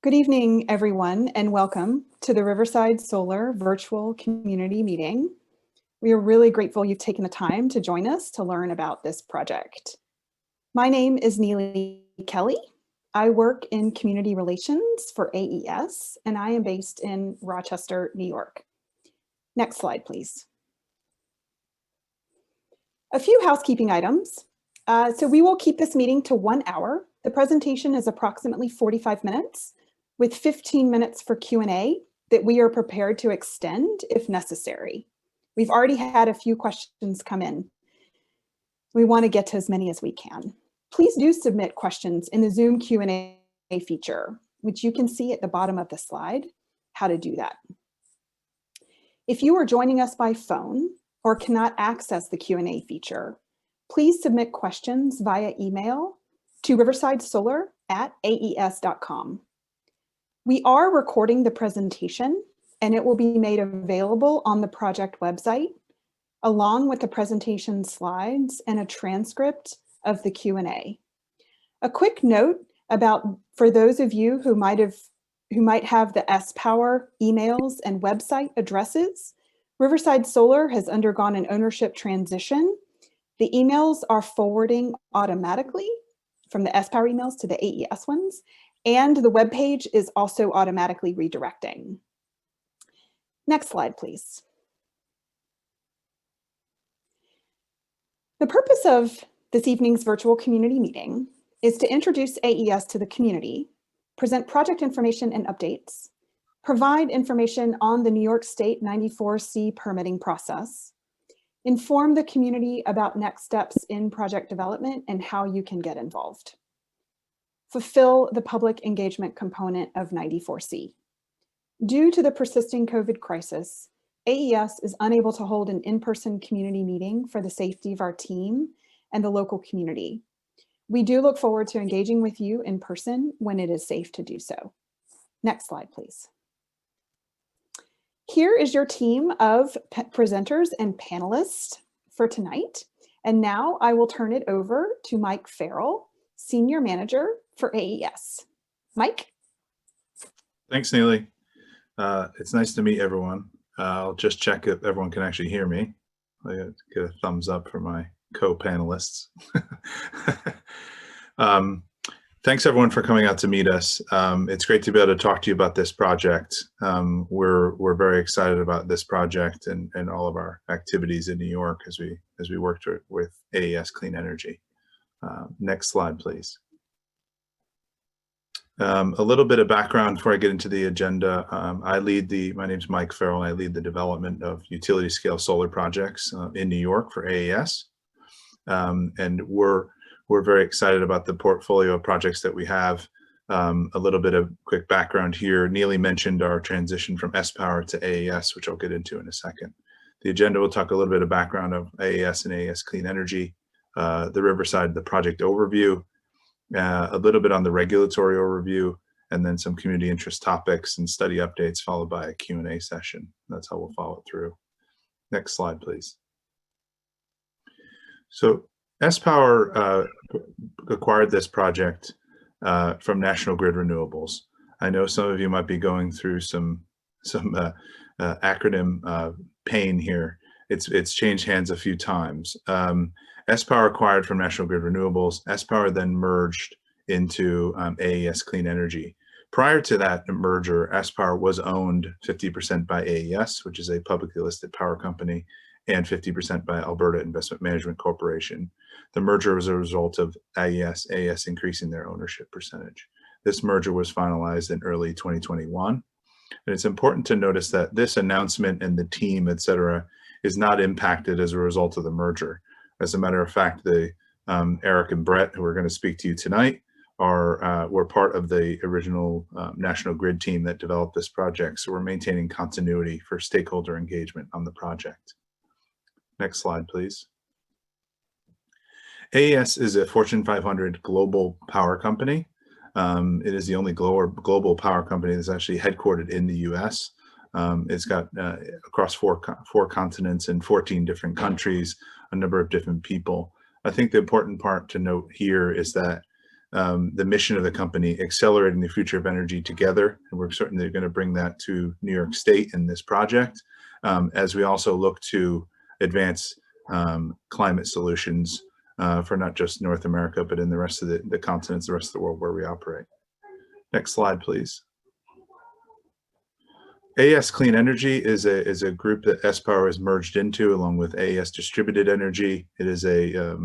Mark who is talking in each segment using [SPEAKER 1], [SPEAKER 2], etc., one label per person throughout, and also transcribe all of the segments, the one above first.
[SPEAKER 1] Good evening, everyone, and welcome to the Riverside Solar Virtual Community Meeting. We are really grateful you've taken the time to join us to learn about this project. My name is Neely Kelly. I work in community relations for AES, and I am based in Rochester, New York. Next slide, please. A few housekeeping items. So we will keep this meeting to 1 hour. The presentation is approximately 45 minutes. With 15 minutes for Q&A that we are prepared to extend if necessary. We've already had a few questions come in. We want to get to as many as we can. Please do submit questions in the Zoom Q&A feature, which you can see at the bottom of the slide, how to do that. If you are joining us by phone or cannot access the Q&A feature, please submit questions via email to riversidesolar@aes.com. We are recording the presentation and it will be made available on the project website, along with the presentation slides and a transcript of the Q&A. A quick note about, for those of you who might have the S-Power emails and website addresses, Riverside Solar has undergone an ownership transition. The emails are forwarding automatically from the S-Power emails to the AES ones. And the web page is also automatically redirecting. Next slide, please. The purpose of this evening's virtual community meeting is to introduce AES to the community, present project information and updates, provide information on the New York State 94C permitting process, inform the community about next steps in project development and how you can get involved. Fulfill the public engagement component of 94C. Due to the persisting COVID crisis, AES is unable to hold an in-person community meeting for the safety of our team and the local community. We do look forward to engaging with you in person when it is safe to do so. Next slide, please. Here is your team of presenters and panelists for tonight. And now I will turn it over to Mike Farrell, Senior Manager for AES. Mike?
[SPEAKER 2] Thanks, Neely. It's nice to meet everyone. I'll just check if everyone can actually hear me. I get a thumbs up from my co-panelists. Thanks everyone for coming out to meet us. It's great to be able to talk to you about this project. We're very excited about this project and all of our activities in New York as we work with AES Clean Energy. Next slide, please. A little bit of background before I get into the agenda. My name's Mike Farrell, and I lead the development of utility scale solar projects in New York for AES. And we're very excited about the portfolio of projects that we have. A little bit of quick background here. Neely mentioned our transition from S-Power to AES, which I'll get into in a second. The agenda will talk a little bit of background of AES and AES Clean Energy, the Riverside, the project overview, a little bit on the regulatory overview, and then some community interest topics and study updates, followed by a Q&A session. That's how we'll follow it through. Next slide, please. So S-Power acquired this project from National Grid Renewables. I know some of you might be going through some acronym pain here. It's changed hands a few times. S-Power acquired from National Grid Renewables. S-Power then merged into AES Clean Energy. Prior to that merger, S-Power was owned 50% by AES, which is a publicly listed power company, and 50% by Alberta Investment Management Corporation. The merger was a result of AES increasing their ownership percentage. This merger was finalized in early 2021. And it's important to notice that this announcement and the team, et cetera, is not impacted as a result of the merger. As a matter of fact, Eric and Brett, who are going to speak to you tonight, were part of the original National Grid team that developed this project. So we're maintaining continuity for stakeholder engagement on the project. Next slide, please. AES is a Fortune 500 global power company. It is the only global power company that's actually headquartered in the US. It's got across four continents and 14 different countries, a number of different people. I think the important part to note here is that the mission of the company, accelerating the future of energy together. And we're certainly going to bring that to New York State in this project, as we also look to advance climate solutions for not just North America, but in the rest of the continents, the rest of the world where we operate. Next slide, please. AES Clean Energy is a group that S-Power has merged into, along with AES Distributed Energy. It is a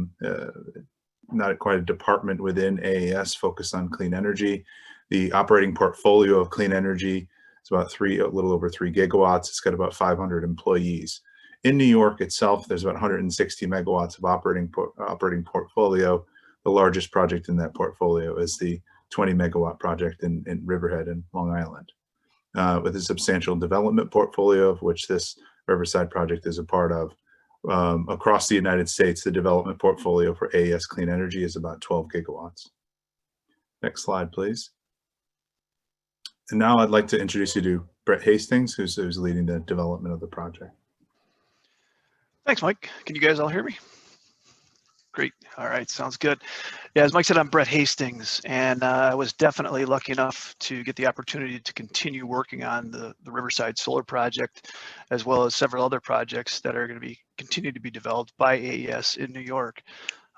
[SPEAKER 2] not quite a department within AES focused on clean energy. The operating portfolio of clean energy is about a little over 3 gigawatts. It's got about 500 employees. In New York itself, there's about 160 megawatts of operating portfolio. The largest project in that portfolio is the 20 megawatt project in Riverside and Long Island. With a substantial development portfolio, of which this Riverside project is a part of. Across the United States, the development portfolio for AES Clean Energy is about 12 gigawatts. Next slide, please. And now I'd like to introduce you to Brett Hastings, who's leading the development of the project.
[SPEAKER 3] Thanks, Mike. Can you guys all hear me? Great. All right. Sounds good. Yeah, as Mike said, I'm Brett Hastings, and I was definitely lucky enough to get the opportunity to continue working on the Riverside solar project, as well as several other projects that are going to continue to be developed by AES in New York.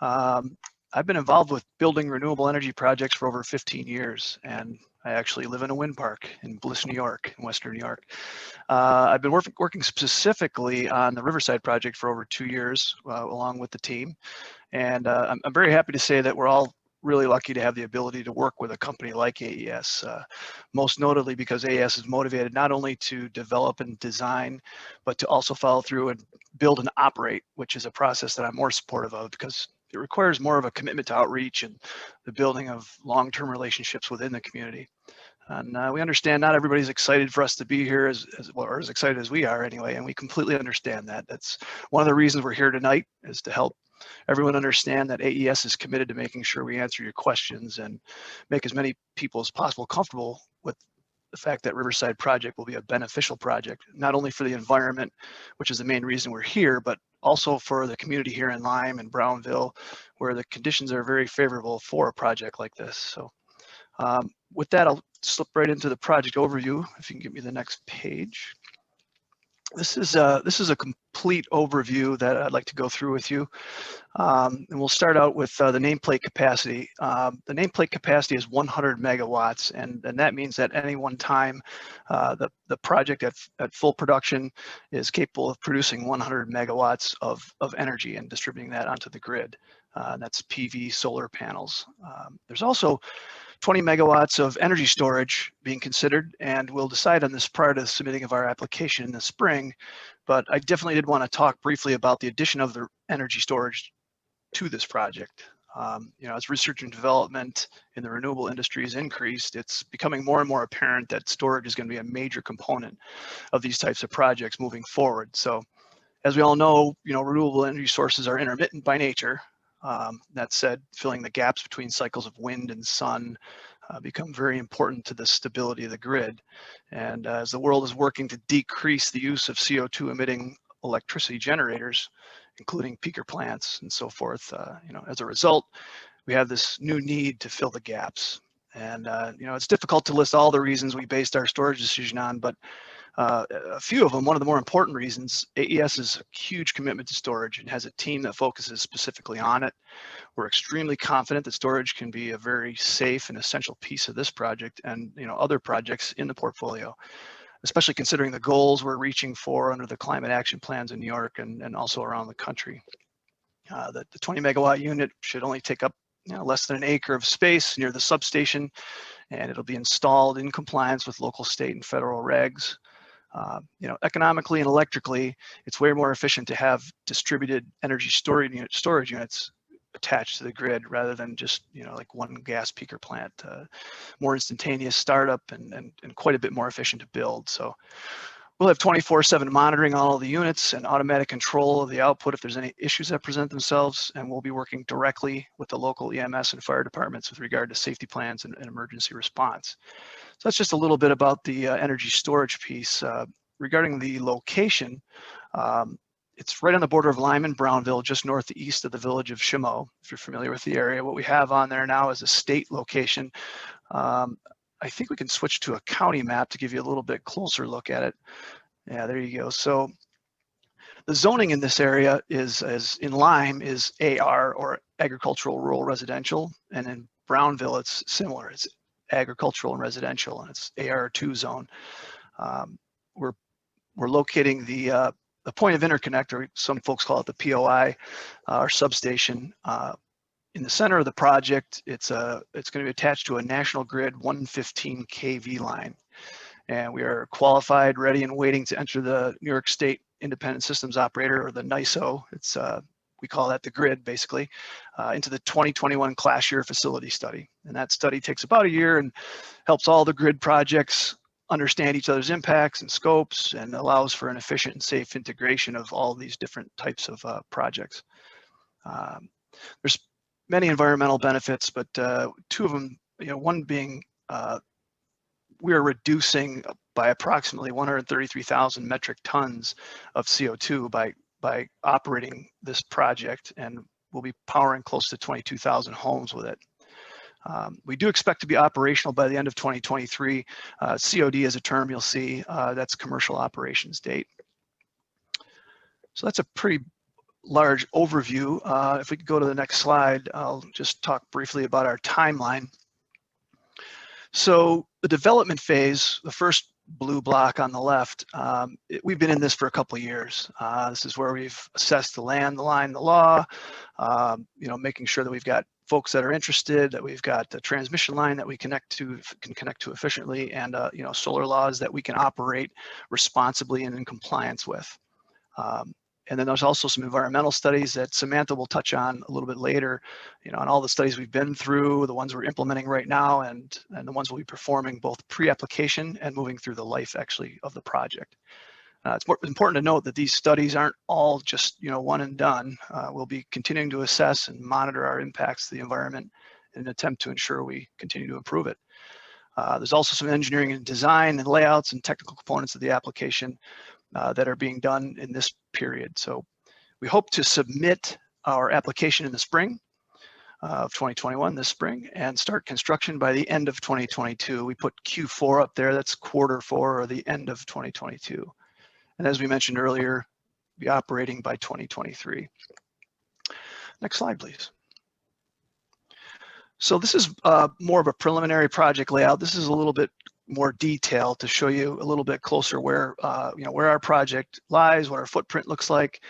[SPEAKER 3] I've been involved with building renewable energy projects for over 15 years, and I actually live in a wind park in Bliss, New York, in Western New York. I've been working specifically on the Riverside project for over 2 years, along with the team. And I'm very happy to say that we're all really lucky to have the ability to work with a company like AES, most notably because AES is motivated not only to develop and design, but to also follow through and build and operate, which is a process that I'm more supportive of because it requires more of a commitment to outreach and the building of long-term relationships within the community. And we understand not everybody's excited for us to be here as excited as we are anyway, and we completely understand that. That's one of the reasons we're here tonight, is to help everyone understand that AES is committed to making sure we answer your questions and make as many people as possible comfortable with the fact that Riverside project will be a beneficial project, not only for the environment, which is the main reason we're here, but also for the community here in Lyme and Brownville, where the conditions are very favorable for a project like this. So with that, I'll slip right into the project overview. If you can give me the next page. This is a complete overview that I'd like to go through with you. And we'll start out with the nameplate capacity. The nameplate capacity is 100 megawatts, and that means that at any one time, the project at full production is capable of producing 100 megawatts of energy and distributing that onto the grid. That's PV solar panels. There's also 20 megawatts of energy storage being considered, and we'll decide on this prior to the submitting of our application in the spring. But I definitely did want to talk briefly about the addition of the energy storage to this project. As research and development in the renewable industry has increased, it's becoming more and more apparent that storage is going to be a major component of these types of projects moving forward. So, as we all know, renewable energy sources are intermittent by nature. That said, filling the gaps between cycles of wind and sun become very important to the stability of the grid. And as the world is working to decrease the use of CO2 emitting electricity generators, including peaker plants and so forth, as a result, we have this new need to fill the gaps. And it's difficult to list all the reasons we based our storage decision on, but a few of them, one of the more important reasons, AES is a huge commitment to storage and has a team that focuses specifically on it. We're extremely confident that storage can be a very safe and essential piece of this project and other projects in the portfolio, especially considering the goals we're reaching for under the climate action plans in New York and also around the country. The 20 megawatt unit should only take up less than an acre of space near the substation, and it'll be installed in compliance with local, state, and federal regs. Economically and electrically, it's way more efficient to have distributed energy storage units attached to the grid rather than just like one gas peaker plant. More instantaneous startup and quite a bit more efficient to build. So we'll have 24/7 monitoring on all the units and automatic control of the output if there's any issues that present themselves, and we'll be working directly with the local EMS and fire departments with regard to safety plans and emergency response. So that's just a little bit about the energy storage piece. Regarding the location, It's right on the border of Lyme and Brownville, just northeast of the village of Chameau, if you're familiar with the area. What we have on there now is a state location. I think we can switch to a county map to give you a little bit closer look at it. Yeah, there you go. So the zoning in this area is, as in Lyme, is AR, or agricultural rural residential, and in Brownville it's similar. It's agricultural and residential, and it's AR2 zone. We're locating the point of interconnect, or some folks call it the POI, our substation, in the center of the project. It's going to be attached to a national grid 115 kV line, and we are qualified, ready, and waiting to enter the New York State Independent Systems Operator, or the NISO. It's we call that the grid, basically, into the 2021 class year facility study. And that study takes about a year and helps all the grid projects understand each other's impacts and scopes, and allows for an efficient and safe integration of all these different types of projects. There's many environmental benefits, but two of them, one being we are reducing by approximately 133,000 metric tons of CO2 by operating this project, and we'll be powering close to 22,000 homes with it. We do expect to be operational by the end of 2023. COD is a term you'll see, that's commercial operations date. So that's a pretty large overview. If we could go to the next slide, I'll just talk briefly about our timeline. So the development phase, the first blue block on the left, we've been in this for a couple of years. This is where we've assessed the land, the line, the law, making sure that we've got folks that are interested, that we've got the transmission line that we can connect to efficiently, and solar laws that we can operate responsibly and in compliance with. And then there's also some environmental studies that Samantha will touch on a little bit later, on all the studies we've been through, the ones we're implementing right now, and the ones we'll be performing both pre-application and moving through the life actually of the project. It's important to note that these studies aren't all just one and done. We'll be continuing to assess and monitor our impacts to the environment in an attempt to ensure we continue to improve it. There's also some engineering and design and layouts and technical components of the application that are being done in this period. So we hope to submit our application in the spring of 2021, this spring, and start construction by the end of 2022. We put Q4 up there, that's Q4 or the end of 2022. And as we mentioned earlier, be operating by 2023. Next slide, please. So this is more of a preliminary project layout. This is a little bit more detail to show you a little bit closer where where our project lies, what our footprint looks like.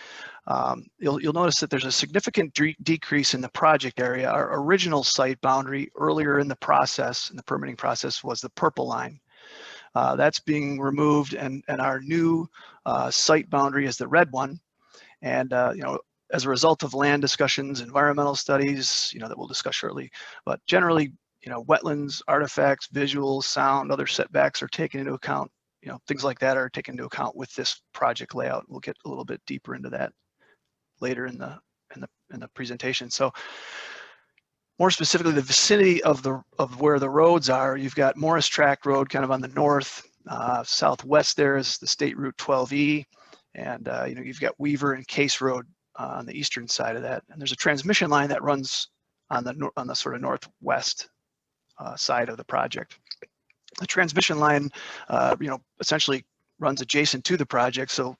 [SPEAKER 3] You'll notice that there's a significant decrease in the project area. Our original site boundary earlier in the process, in the permitting process, was the purple line. That's being removed, and our new site boundary is the red one. And as a result of land discussions, environmental studies, that we'll discuss shortly, but generally, wetlands, artifacts, visuals, sound, other setbacks are taken into account. Things like that are taken into account with this project layout. We'll get a little bit deeper into that later in the presentation. So, more specifically, the vicinity of where the roads are, you've got Morris Track Road kind of on the north, southwest there is the State Route 12E, and you've got Weaver and Case Road on the eastern side of that, and there's a transmission line that runs on the sort of northwest side of the project. The transmission line, essentially runs adjacent to the project, so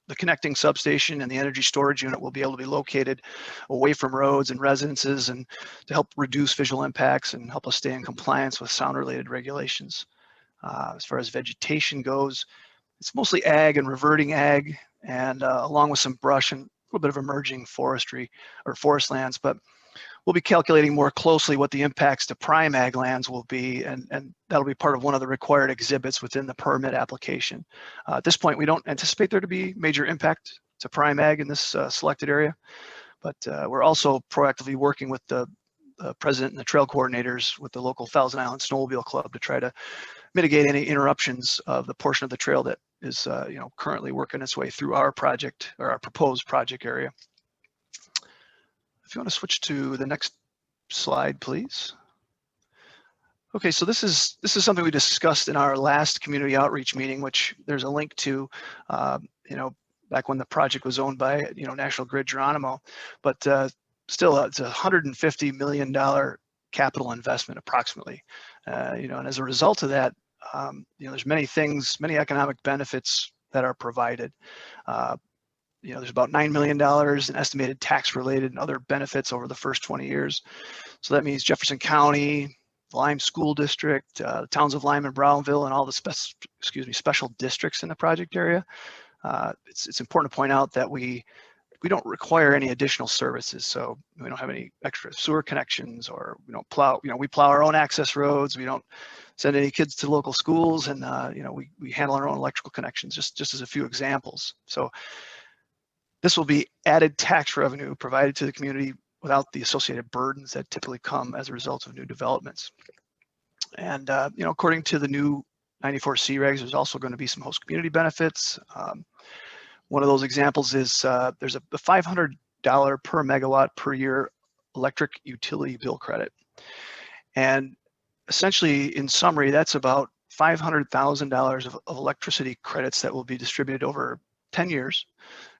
[SPEAKER 3] the connecting substation and the energy storage unit will be able to be located away from roads and residences, and to help reduce visual impacts and help us stay in compliance with sound-related regulations. As far as vegetation goes, it's mostly ag and reverting ag, and along with some brush and a little bit of emerging forestry or forest lands, but we'll be calculating more closely what the impacts to prime ag lands will be, and that'll be part of one of the required exhibits within the permit application. At this point, we don't anticipate there to be major impact to prime ag in this selected area, but we're also proactively working with the president and the trail coordinators with the local Thousand Island Snowmobile Club to try to mitigate any interruptions of the portion of the trail that is currently working its way through our project, or our proposed project area. If you want to switch to the next slide, please. Okay, so this is something we discussed in our last community outreach meeting, which there's a link to. back when the project was owned by, National Grid Geronimo, but still it's a $150 million capital investment approximately, and as a result of that, there's many economic benefits that are provided. There's about $9 million in estimated tax-related and other benefits over the first 20 years. So that means Jefferson County, Lime School District, the towns of Lime and Brownville, and all the special districts in the project area. It's important to point out that we don't require any additional services. So we don't have any extra sewer connections, or we don't plow. We plow our own access roads. We don't send any kids to local schools, and we handle our own electrical connections. Just as a few examples. So this will be added tax revenue provided to the community without the associated burdens that typically come as a result of new developments. And according to the new 94C regs, there's also going to be some host community benefits. One of those examples is there's a $500 per megawatt per year electric utility bill credit. And essentially, in summary, that's about $500,000 of electricity credits that will be distributed over 10 years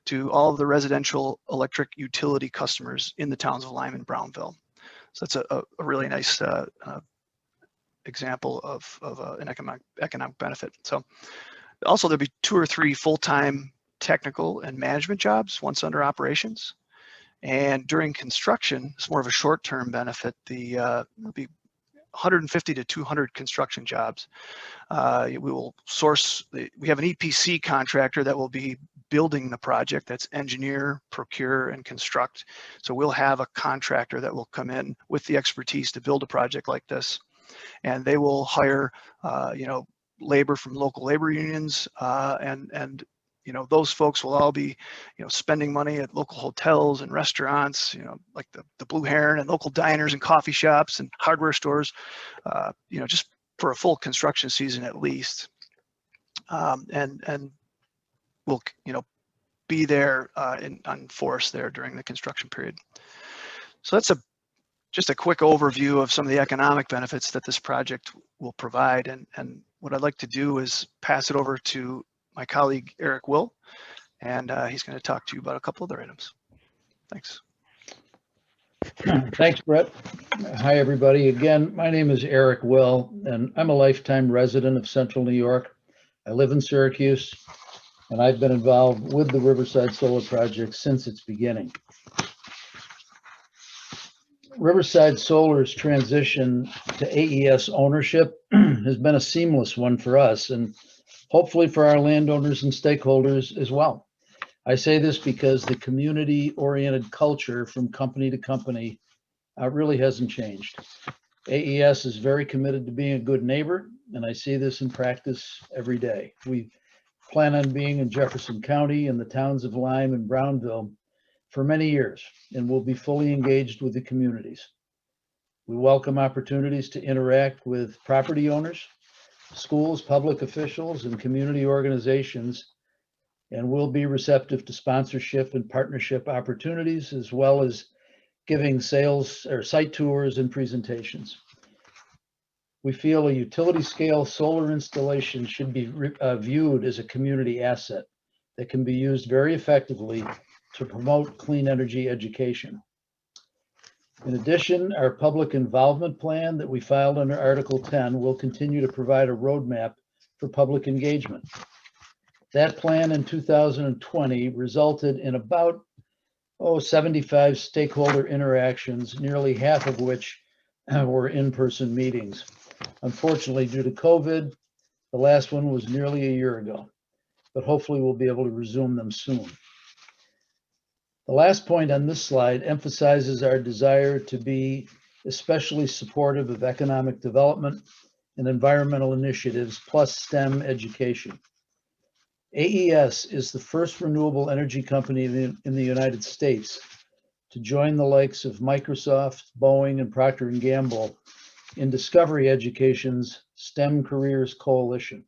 [SPEAKER 3] to all of the residential electric utility customers in the towns of Lime and Brownville. So that's a really nice example of an economic benefit. So also there'll be 2 or 3 full-time technical and management jobs once under operations. And during construction, it's more of a short-term benefit. There'll be 150 to 200 construction jobs. We will source, we have an EPC contractor that will be building the project. That's engineer, procure, and construct. So we'll have a contractor that will come in with the expertise to build a project like this. And they will hire, labor from local labor unions, and those folks will all be, spending money at local hotels and restaurants, like the Blue Heron, and local diners and coffee shops and hardware stores, just for a full construction season at least. And we'll, be there on force there during the construction period. So that's just a quick overview of some of the economic benefits that this project will provide. And what I'd like to do is pass it over to my colleague, Eric Will, and he's going to talk to you about a couple other items. Thanks.
[SPEAKER 4] Thanks, Brett. Hi, everybody. Again, my name is Eric Will, and I'm a lifetime resident of Central New York. I live in Syracuse, and I've been involved with the Riverside Solar Project since its beginning. Riverside Solar's transition to AES ownership has been a seamless one for us, and hopefully for our landowners and stakeholders as well. I say this because the community-oriented culture from company to company really hasn't changed. AES is very committed to being a good neighbor, and I see this in practice every day. We plan on being in Jefferson County and the towns of Lime and Brownville for many years, and we'll be fully engaged with the communities. We welcome opportunities to interact with property owners, schools, public officials, and community organizations, and we'll be receptive to sponsorship and partnership opportunities, as well as giving sales or site tours and presentations. We feel a utility scale solar installation should be viewed as a community asset that can be used very effectively to promote clean energy education. In addition, our public involvement plan that we filed under Article 10 will continue to provide a roadmap for public engagement. That plan in 2020 resulted in about 75 stakeholder interactions, nearly half of which were in-person meetings. Unfortunately, due to COVID, the last one was nearly a year ago, but hopefully we'll be able to resume them soon. The last point on this slide emphasizes our desire to be especially supportive of economic development and environmental initiatives, plus STEM education. AES is the first renewable energy company in the United States to join the likes of Microsoft, Boeing, and Procter & Gamble in Discovery Education's STEM Careers Coalition.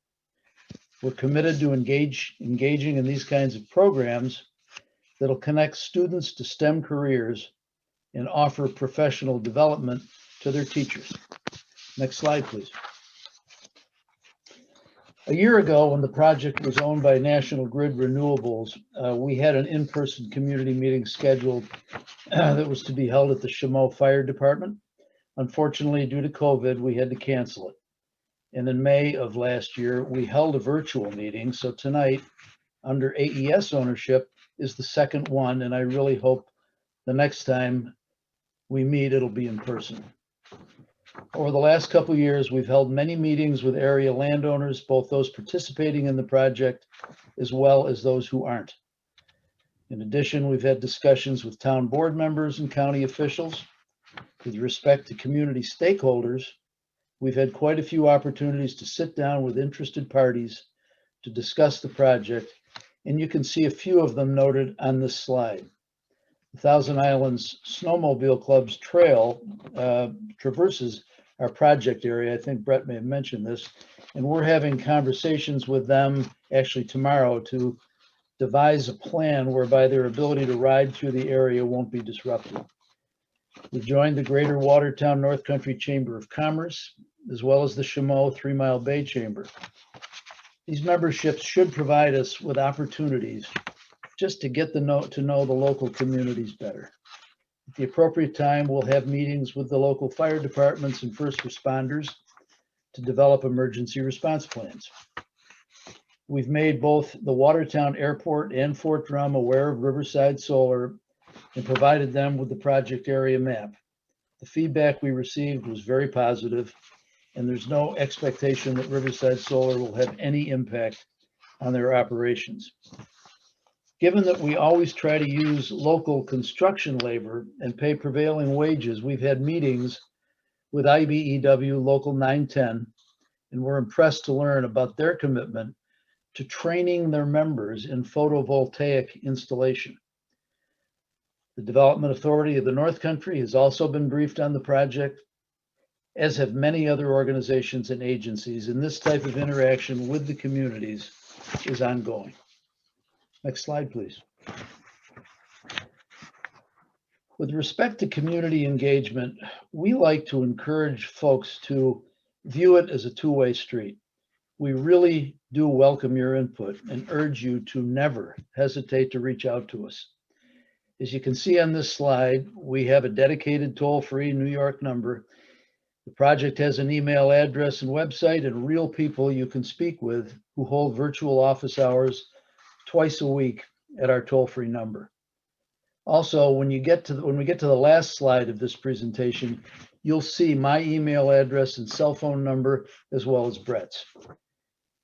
[SPEAKER 4] We're committed to engaging in these kinds of programs that'll connect students to STEM careers and offer professional development to their teachers. Next slide, please. A year ago, when the project was owned by National Grid Renewables, we had an in-person community meeting scheduled that was to be held at the Chameau Fire Department. Unfortunately, due to COVID, we had to cancel it. And in May of last year, we held a virtual meeting. So tonight, under AES ownership, is the second one. And I really hope the next time we meet, it'll be in person. Over the last couple of years, we've held many meetings with area landowners, both those participating in the project as well as those who aren't. In addition, we've had discussions with town board members and county officials. With respect to community stakeholders, we've had quite a few opportunities to sit down with interested parties to discuss the project, and you can see a few of them noted on this slide. The Thousand Islands Snowmobile Club's trail traverses our project area. I think Brett may have mentioned this, and we're having conversations with them actually tomorrow to devise a plan whereby their ability to ride through the area won't be disrupted. We joined the Greater Watertown North Country Chamber of Commerce, as well as the Chameau 3 Mile Bay Chamber. These memberships should provide us with opportunities just to get to know the local communities better. At the appropriate time, we'll have meetings with the local fire departments and first responders to develop emergency response plans. We've made both the Watertown Airport and Fort Drum aware of Riverside Solar and provided them with the project area map. The feedback we received was very positive, and there's no expectation that Riverside Solar will have any impact on their operations. Given that we always try to use local construction labor and pay prevailing wages, we've had meetings with IBEW Local 910, and we're impressed to learn about their commitment to training their members in photovoltaic installation. The Development Authority of the North Country has also been briefed on the project, as have many other organizations and agencies, and this type of interaction with the communities is ongoing. Next slide, please. With respect to community engagement, we like to encourage folks to view it as a two-way street. We really do welcome your input and urge you to never hesitate to reach out to us. As you can see on this slide, we have a dedicated toll-free New York number. The project has an email address and website and real people you can speak with who hold virtual office hours twice a week at our toll-free number. Also, when we get to the last slide of this presentation, you'll see my email address and cell phone number as well as Brett's.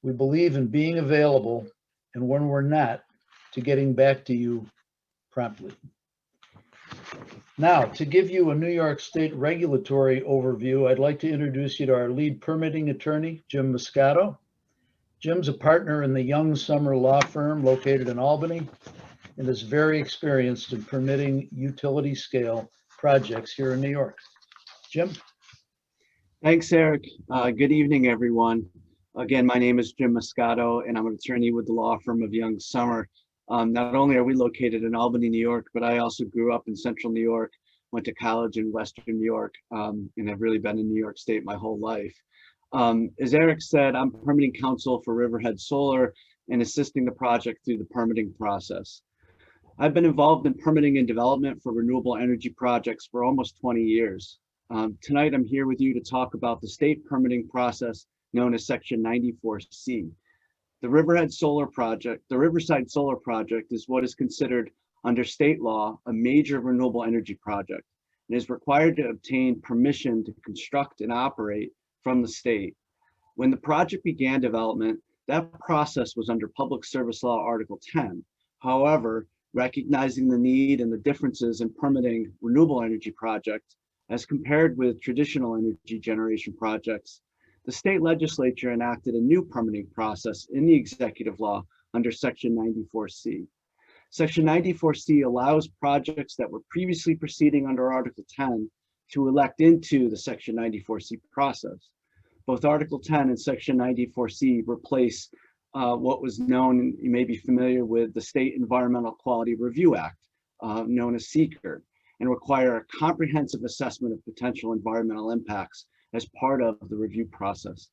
[SPEAKER 4] We believe in being available, and when we're not, to getting back to you promptly. Now, to give you a New York State regulatory overview, I'd like to introduce you to our lead permitting attorney, Jim Moscato. Jim's a partner in the Young Summer Law Firm located in Albany and is very experienced in permitting utility scale projects here in New York. Jim?
[SPEAKER 5] Thanks, Eric. Good evening, everyone. Again, my name is Jim Moscato, and I'm an attorney with the law firm of Young Summer. Not only are we located in Albany, New York, but I also grew up in Central New York, went to college in Western New York, and have really been in New York State my whole life. As Eric said, I'm permitting counsel for Riverhead Solar and assisting the project through the permitting process. I've been involved in permitting and development for renewable energy projects for almost 20 years. Tonight, I'm here with you to talk about the state permitting process known as Section 94C. The Riverside Solar Project is what is considered under state law a major renewable energy project and is required to obtain permission to construct and operate from the state. When the project began development, that process was under Public Service Law Article 10. However, recognizing the need and the differences in permitting renewable energy projects as compared with traditional energy generation projects, the state legislature enacted a new permitting process in the executive law under Section 94C. Section 94C allows projects that were previously proceeding under Article 10 to elect into the Section 94C process. Both Article 10 and Section 94C replace what was known, you may be familiar with, the State Environmental Quality Review Act, known as SEQR, and require a comprehensive assessment of potential environmental impacts as part of the review process.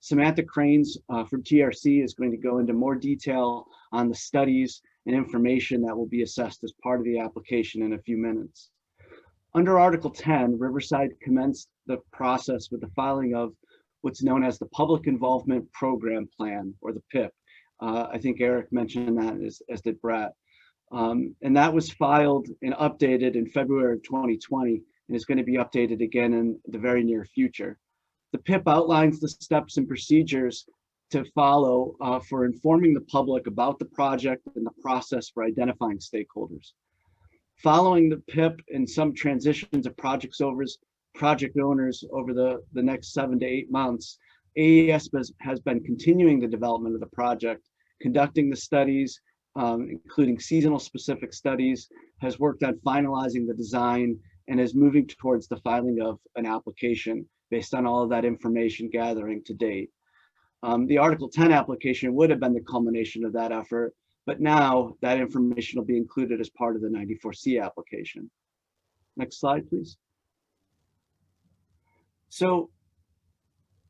[SPEAKER 5] Samantha Cranes from TRC is going to go into more detail on the studies and information that will be assessed as part of the application in a few minutes. Under Article 10, Riverside commenced the process with the filing of what's known as the Public Involvement Program Plan, or the PIP. I think Eric mentioned that, as did Brett. And that was filed and updated in February of 2020, and is going to be updated again in the very near future. The PIP outlines the steps and procedures to follow for informing the public about the project and the process for identifying stakeholders. Following the PIP and some transitions of project owners over the next 7 to 8 months, AES has been continuing the development of the project, conducting the studies, including seasonal specific studies, has worked on finalizing the design, and is moving towards the filing of an application based on all of that information gathering to date. The Article 10 application would have been the culmination of that effort, but now that information will be included as part of the 94C application. Next slide, please. So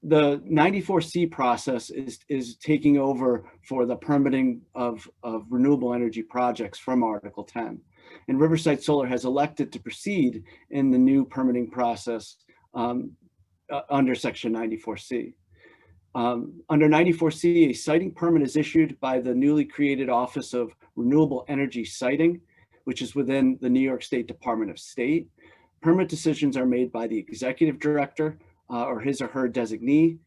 [SPEAKER 5] the 94C process is taking over for the permitting of renewable energy projects from Article 10. And Riverside Solar has elected to proceed in the new permitting process under Section 94C. Under 94C, a siting permit is issued by the newly created Office of Renewable Energy Siting, which is within the New York State Department of State. Permit decisions are made by the executive director or his or her designee,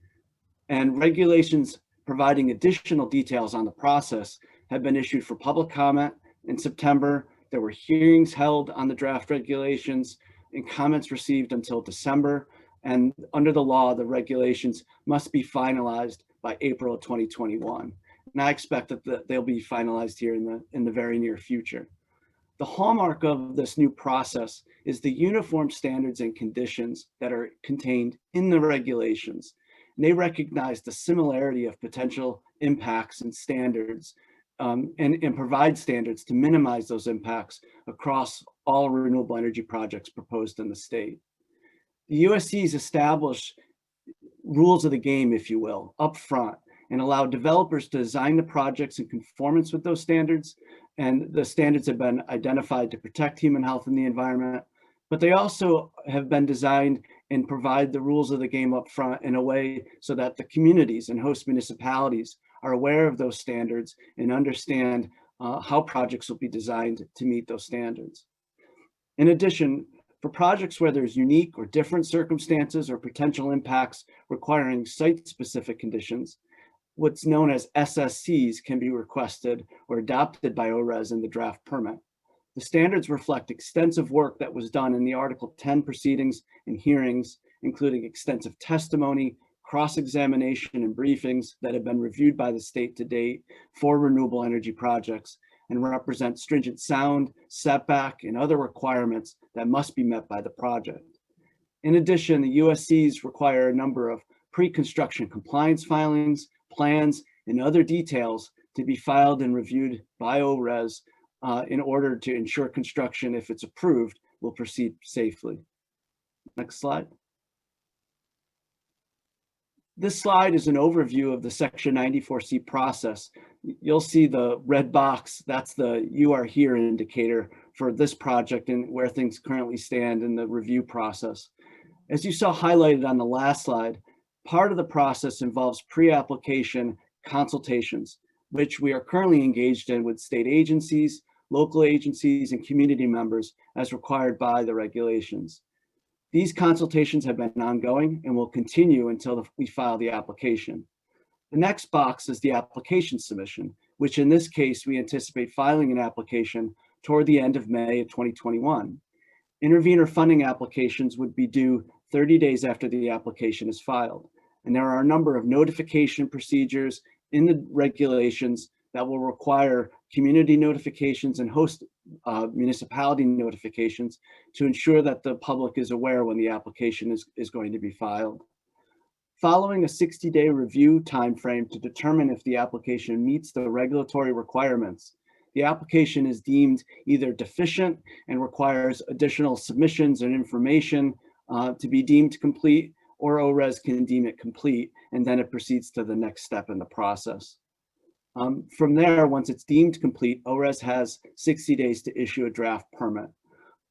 [SPEAKER 5] and regulations providing additional details on the process have been issued for public comment. In September, there were hearings held on the draft regulations and comments received until December. And under the law, the regulations must be finalized by April of 2021. And I expect that they'll be finalized here in the very near future. The hallmark of this new process is the uniform standards and conditions that are contained in the regulations. And they recognize the similarity of potential impacts and standards and provide standards to minimize those impacts across all renewable energy projects proposed in the state. The USCs establish rules of the game, if you will, up front, and allow developers to design the projects in conformance with those standards. And the standards have been identified to protect human health and the environment, but they also have been designed and provide the rules of the game up front in a way so that the communities and host municipalities are aware of those standards and understand how projects will be designed to meet those standards. In addition, for projects where there's unique or different circumstances or potential impacts requiring site-specific conditions, what's known as SSCs can be requested or adopted by ORES in the draft permit. The standards reflect extensive work that was done in the Article 10 proceedings and hearings, including extensive testimony, cross-examination, and briefings that have been reviewed by the state to date for renewable energy projects, and represent stringent sound, setback, and other requirements that must be met by the project. In addition, the USCs require a number of pre-construction compliance filings, plans, and other details to be filed and reviewed by ORES in order to ensure construction, if it's approved, will proceed safely. Next slide. This slide is an overview of the Section 94C process. You'll see the red box, that's the "you are here" indicator for this project and where things currently stand in the review process. As you saw highlighted on the last slide, part of the process involves pre-application consultations, which we are currently engaged in with state agencies, local agencies, and community members as required by the regulations. These consultations have been ongoing and will continue until we file the application. The next box is the application submission, which in this case, we anticipate filing an application toward the end of May of 2021. Intervenor funding applications would be due 30 days after the application is filed. And there are a number of notification procedures in the regulations that will require community notifications and host municipality notifications to ensure that the public is aware when the application is going to be filed. Following a 60-day review timeframe to determine if the application meets the regulatory requirements, the application is deemed either deficient and requires additional submissions and information to be deemed complete, or ORES can deem it complete, and then it proceeds to the next step in the process. From there, once it's deemed complete, ORES has 60 days to issue a draft permit.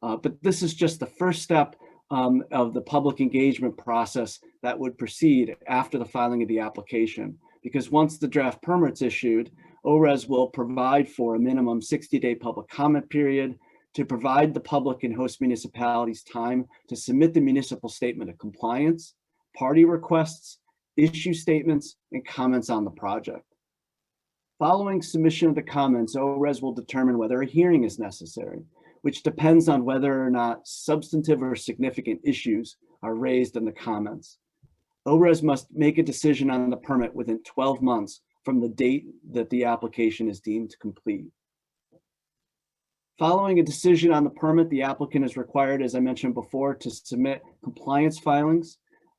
[SPEAKER 5] But this is just the first step of the public engagement process that would proceed after the filing of the application. Because once the draft permit's issued, ORES will provide for a minimum 60-day public comment period to provide the public and host municipalities time to submit the municipal statement of compliance, party requests, issue statements, and comments on the project. Following submission of the comments, ORES will determine whether a hearing is necessary, which depends on whether or not substantive or significant issues are raised in the comments. ORES must make a decision on the permit within 12 months from the date that the application is deemed complete. Following a decision on the permit, the applicant is required, as I mentioned before, to submit compliance filings.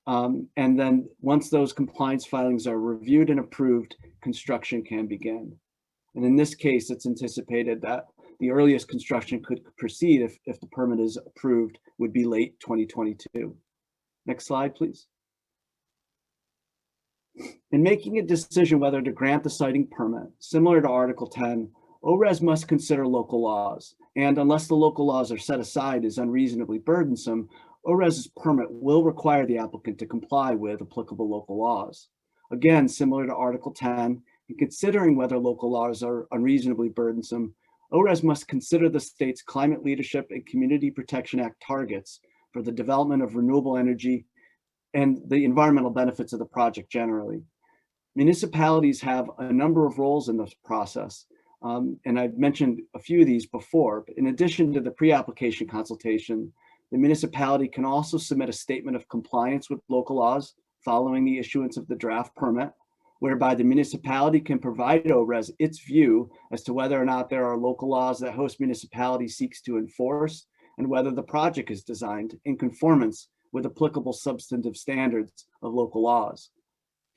[SPEAKER 5] And then once those compliance filings are reviewed and approved, construction can begin. And in this case, it's anticipated that the earliest construction could proceed if the permit is approved would be late 2022. Next slide, please. In making a decision whether to grant the siting permit, similar to Article 10, ORES must consider local laws. And unless the local laws are set aside as unreasonably burdensome, ORES's permit will require the applicant to comply with applicable local laws. Again, similar to Article 10, in considering whether local laws are unreasonably burdensome, ORES must consider the state's Climate Leadership and Community Protection Act targets for the development of renewable energy and the environmental benefits of the project generally. Municipalities have a number of roles in this process, and I've mentioned a few of these before. But in addition to the pre-application consultation, the municipality can also submit a statement of compliance with local laws following the issuance of the draft permit, whereby the municipality can provide ORES its view as to whether or not there are local laws that host municipality seeks to enforce, and whether the project is designed in conformance with applicable substantive standards of local laws.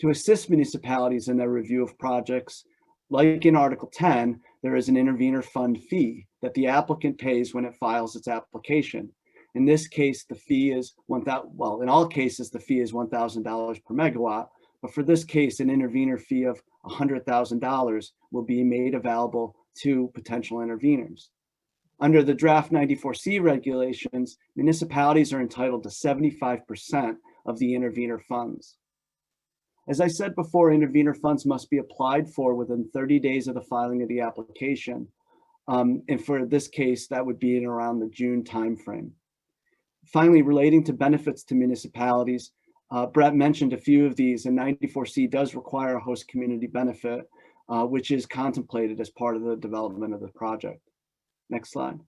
[SPEAKER 5] To assist municipalities in their review of projects, like in Article 10, there is an Intervenor Fund fee that the applicant pays when it files its application. In this case, the fee is well, in all cases, the fee is $1,000 per megawatt, but for this case, an intervenor fee of $100,000 will be made available to potential intervenors. Under the draft 94C regulations, municipalities are entitled to 75% of the intervenor funds. As I said before, intervenor funds must be applied for within 30 days of the filing of the application. And for this case, that would be in around the June timeframe. Finally, relating to benefits to municipalities, Brett mentioned a few of these, and 94C does require a host community benefit, which is contemplated as part of the development of the project. Next slide.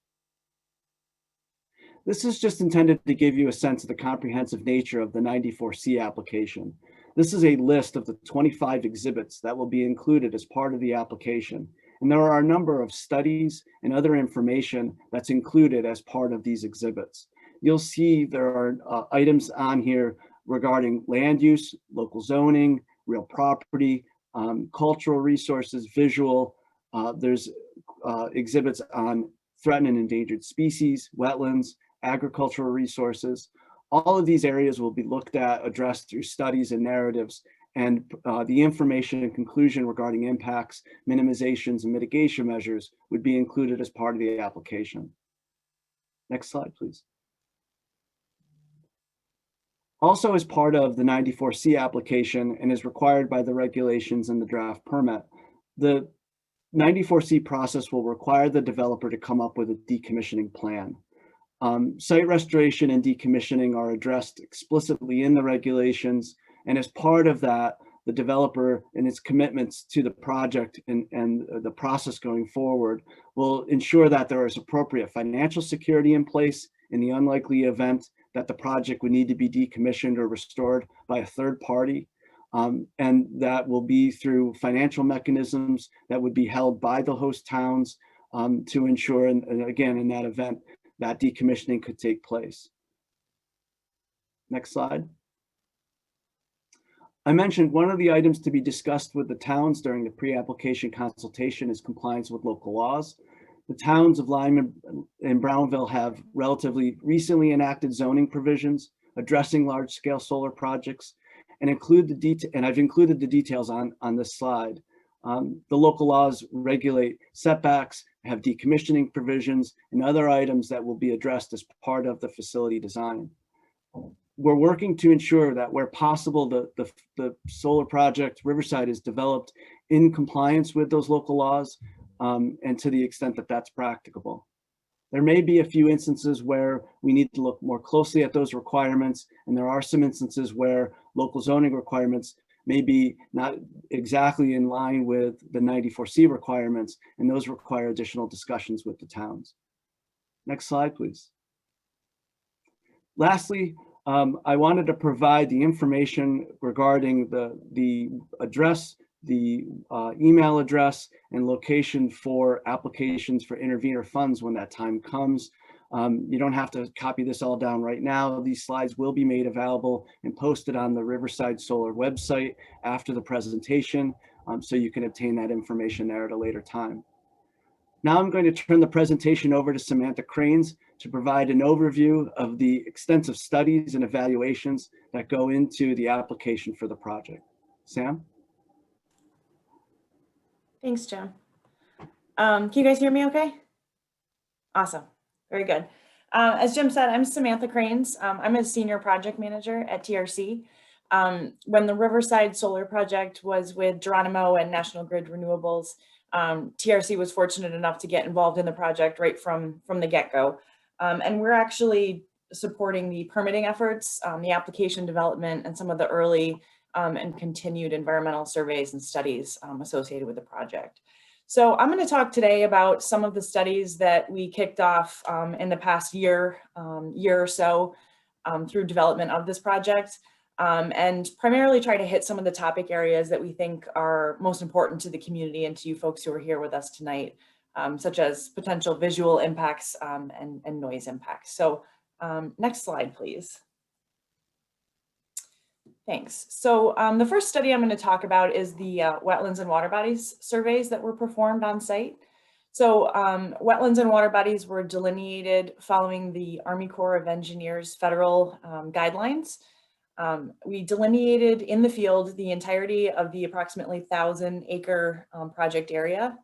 [SPEAKER 5] This is just intended to give you a sense of the comprehensive nature of the 94C application. This is a list of the 25 exhibits that will be included as part of the application. And there are a number of studies and other information that's included as part of these exhibits. You'll see there are items on here regarding land use, local zoning, real property, cultural resources, visual. There's exhibits on threatened and endangered species, wetlands, agricultural resources. All of these areas will be looked at, addressed through studies and narratives, and the information and conclusion regarding impacts, minimizations, and mitigation measures would be included as part of the application. Next slide, please. Also, as part of the 94C application and is required by the regulations and the draft permit, the 94C process will require the developer to come up with a decommissioning plan. Site restoration and decommissioning are addressed explicitly in the regulations, and as part of that, the developer and its commitments to the project and the process going forward will ensure that there is appropriate financial security in place in the unlikely event that the project would need to be decommissioned or restored by a third party. And that will be through financial mechanisms that would be held by the host towns to ensure, and again, in that event, that decommissioning could take place. Next slide. I mentioned one of the items to be discussed with the towns during the pre-application consultation is compliance with local laws. The towns of Lyme and Brownville have relatively recently enacted zoning provisions addressing large-scale solar projects, and I've included the details on this slide. The local laws regulate setbacks, have decommissioning provisions, and other items that will be addressed as part of the facility design. We're working to ensure that where possible, the solar project Riverside is developed in compliance with those local laws, and to the extent that that's practicable. There may be a few instances where we need to look more closely at those requirements, and there are some instances where local zoning requirements may be not exactly in line with the 94C requirements, and those require additional discussions with the towns. Next slide, please. Lastly, I wanted to provide the information regarding the address, the email address, and location for applications for intervenor funds when that time comes. You don't have to copy this all down right now. These slides will be made available and posted on the Riverside Solar website after the presentation, so you can obtain that information there at a later time. Now I'm going to turn the presentation over to Samantha Cranes to provide an overview of the extensive studies and evaluations that go into the application for the project. Sam?
[SPEAKER 6] Thanks, Jim. Can you guys hear me okay? Awesome. Very good. As Jim said, I'm Samantha Cranes. I'm a senior project manager at TRC. When the Riverside Solar Project was with Geronimo and National Grid Renewables, TRC was fortunate enough to get involved in the project right from the get-go. And we're actually supporting the permitting efforts, the application development, and some of the early and continued environmental surveys and studies associated with the project. So I'm going to talk today about some of the studies that we kicked off in the past year or so through development of this project, and primarily try to hit some of the topic areas that we think are most important to the community and to you folks who are here with us tonight, such as potential visual impacts and noise impacts. So next slide, please. Thanks. So the first study I'm going to talk about is the Wetlands and Waterbodies surveys that were performed on site. So wetlands and waterbodies were delineated following the Army Corps of Engineers federal guidelines. We delineated in the field the entirety of the approximately 1,000-acre project area.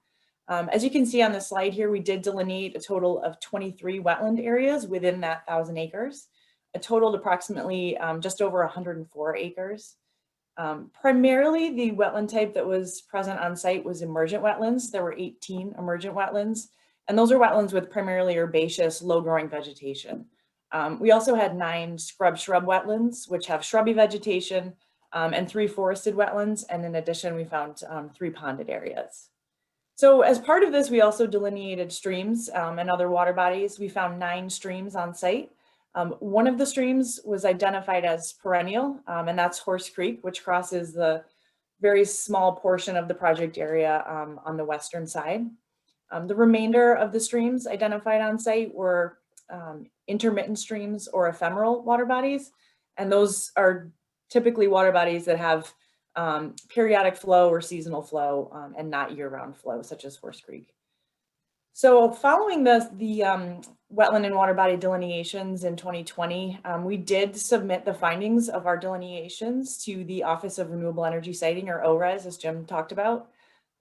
[SPEAKER 6] As you can see on the slide here, we did delineate a total of 23 wetland areas within that 1,000 acres. A totaled approximately just over 104 acres. Primarily, the wetland type that was present on site was emergent wetlands. There were 18 emergent wetlands, and those are wetlands with primarily herbaceous, low-growing vegetation. We also had 9 shrub wetlands, which have shrubby vegetation, and 3 forested wetlands, and in addition, we found 3 ponded areas. So as part of this, we also delineated streams and other water bodies. We found 9 streams on site. One of the streams was identified as perennial, and that's Horse Creek, which crosses the very small portion of the project area on the western side. The remainder of the streams identified on site were intermittent streams or ephemeral water bodies, and those are typically water bodies that have periodic flow or seasonal flow and not year-round flow, such as Horse Creek. So following the wetland and water body delineations in 2020, we did submit the findings of our delineations to the Office of Renewable Energy Siting, or ORES, as Jim talked about.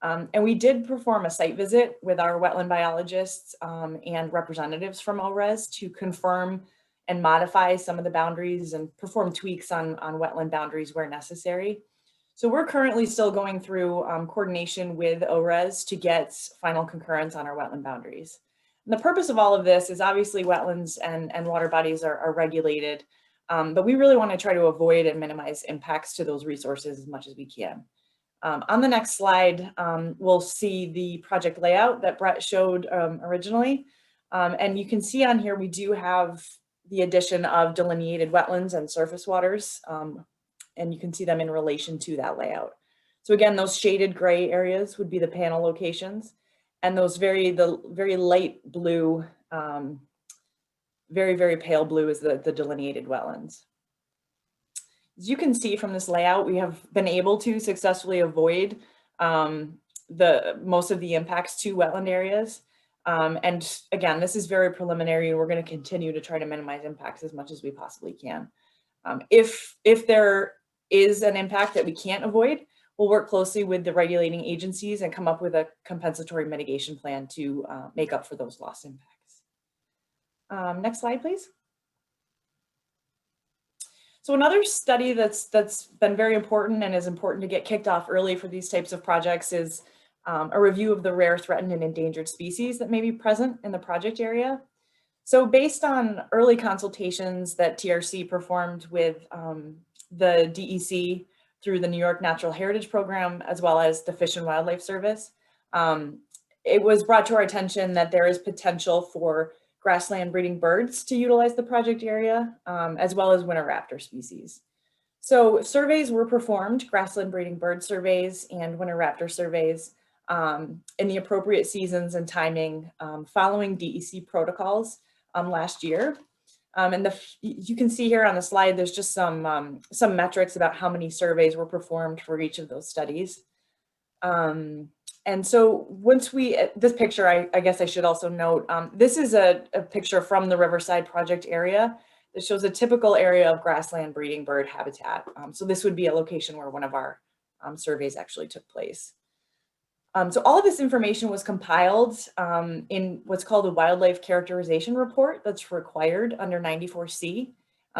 [SPEAKER 6] And we did perform a site visit with our wetland biologists and representatives from ORES to confirm and modify some of the boundaries and perform tweaks on wetland boundaries where necessary. So we're currently still going through coordination with ORES to get final concurrence on our wetland boundaries. And the purpose of all of this is obviously wetlands and water bodies are regulated, but we really want to try to avoid and minimize impacts to those resources as much as we can. On the next slide, we'll see the project layout that Brett showed originally. And you can see on here, we do have the addition of delineated wetlands and surface waters. And you can see them in relation to that layout. So again, those shaded gray areas would be the panel locations, and those the very light blue, very pale blue is the delineated wetlands. As you can see from this layout, we have been able to successfully avoid most of the impacts to wetland areas. And again, this is very preliminary, and we're going to continue to try to minimize impacts as much as we possibly can. If there is an impact that we can't avoid, we'll work closely with the regulating agencies and come up with a compensatory mitigation plan to make up for those lost impacts. Next slide, please. So another study that's been very important and is important to get kicked off early for these types of projects is a review of the rare, threatened, and endangered species that may be present in the project area. So based on early consultations that TRC performed with the DEC through the New York Natural Heritage Program, as well as the Fish and Wildlife Service, it was brought to our attention that there is potential for grassland breeding birds to utilize the project area, as well as winter raptor species. So surveys were performed, grassland breeding bird surveys and winter raptor surveys in the appropriate seasons and timing following DEC protocols last year. And you can see here on the slide, there's just some metrics about how many surveys were performed for each of those studies. And so once this picture, I guess I should also note, this is a picture from the Riverside project area that shows a typical area of grassland breeding bird habitat. So this would be a location where one of our surveys actually took place. So all of this information was compiled in what's called a wildlife characterization report that's required under 94C.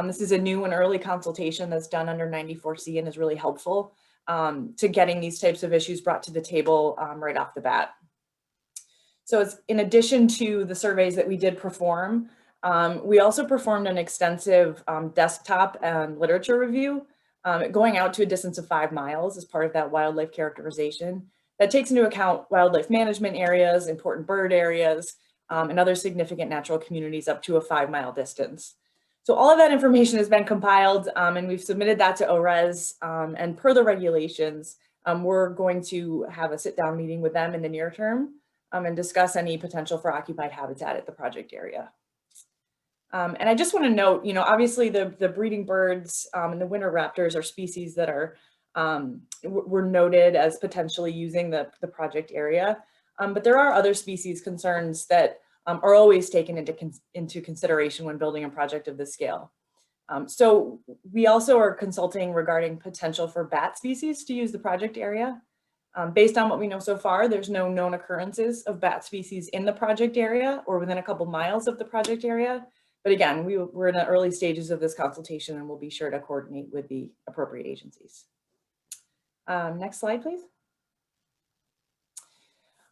[SPEAKER 6] This is a new and early consultation that's done under 94C and is really helpful to getting these types of issues brought to the table right off the bat. So it's in addition to the surveys that we did perform, we also performed an extensive desktop and literature review going out to a distance of 5 miles as part of that wildlife characterization. That takes into account wildlife management areas, important bird areas, and other significant natural communities up to a 5-mile distance. So all of that information has been compiled and we've submitted that to ORES, and per the regulations, we're going to have a sit-down meeting with them in the near term and discuss any potential for occupied habitat at the project area. And I just want to note, obviously the breeding birds and the winter raptors are species that are were noted as potentially using the project area. But there are other species concerns that are always taken into consideration when building a project of this scale. So we also are consulting regarding potential for bat species to use the project area. Based on what we know so far, there's no known occurrences of bat species in the project area or within a couple miles of the project area. But again, we're in the early stages of this consultation and we'll be sure to coordinate with the appropriate agencies. Next slide, please.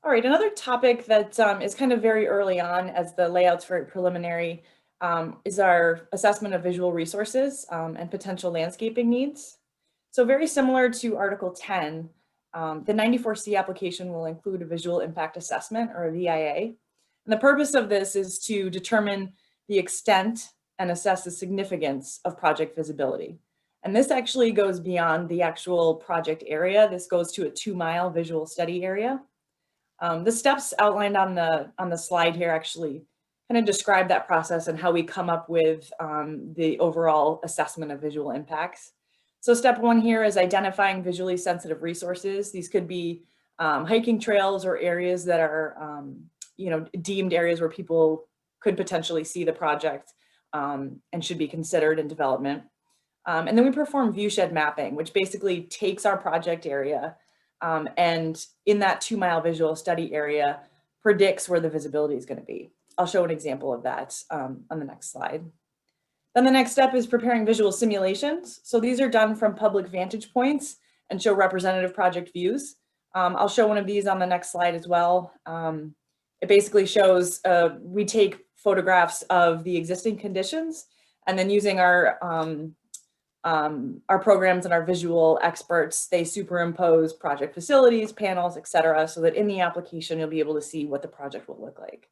[SPEAKER 6] All right, another topic that is kind of very early on as the layout's very preliminary is our assessment of visual resources and potential landscaping needs. So very similar to Article 10, the 94C application will include a visual impact assessment or a VIA. And the purpose of this is to determine the extent and assess the significance of project visibility. And this actually goes beyond the actual project area. This goes to a 2-mile visual study area. The steps outlined on the slide here actually kind of describe that process and how we come up with the overall assessment of visual impacts. So step 1 here is identifying visually sensitive resources. These could be hiking trails or areas that are deemed areas where people could potentially see the project and should be considered in development. And then we perform viewshed mapping, which basically takes our project area and in that 2-mile visual study area predicts where the visibility is going to be. I'll show an example of that on the next slide. Then the next step is preparing visual simulations. So these are done from public vantage points and show representative project views. I'll show one of these on the next slide as well. It basically shows we take photographs of the existing conditions and then using our programs and our visual experts, they superimpose project facilities, panels, etc., so that in the application, you'll be able to see what the project will look like.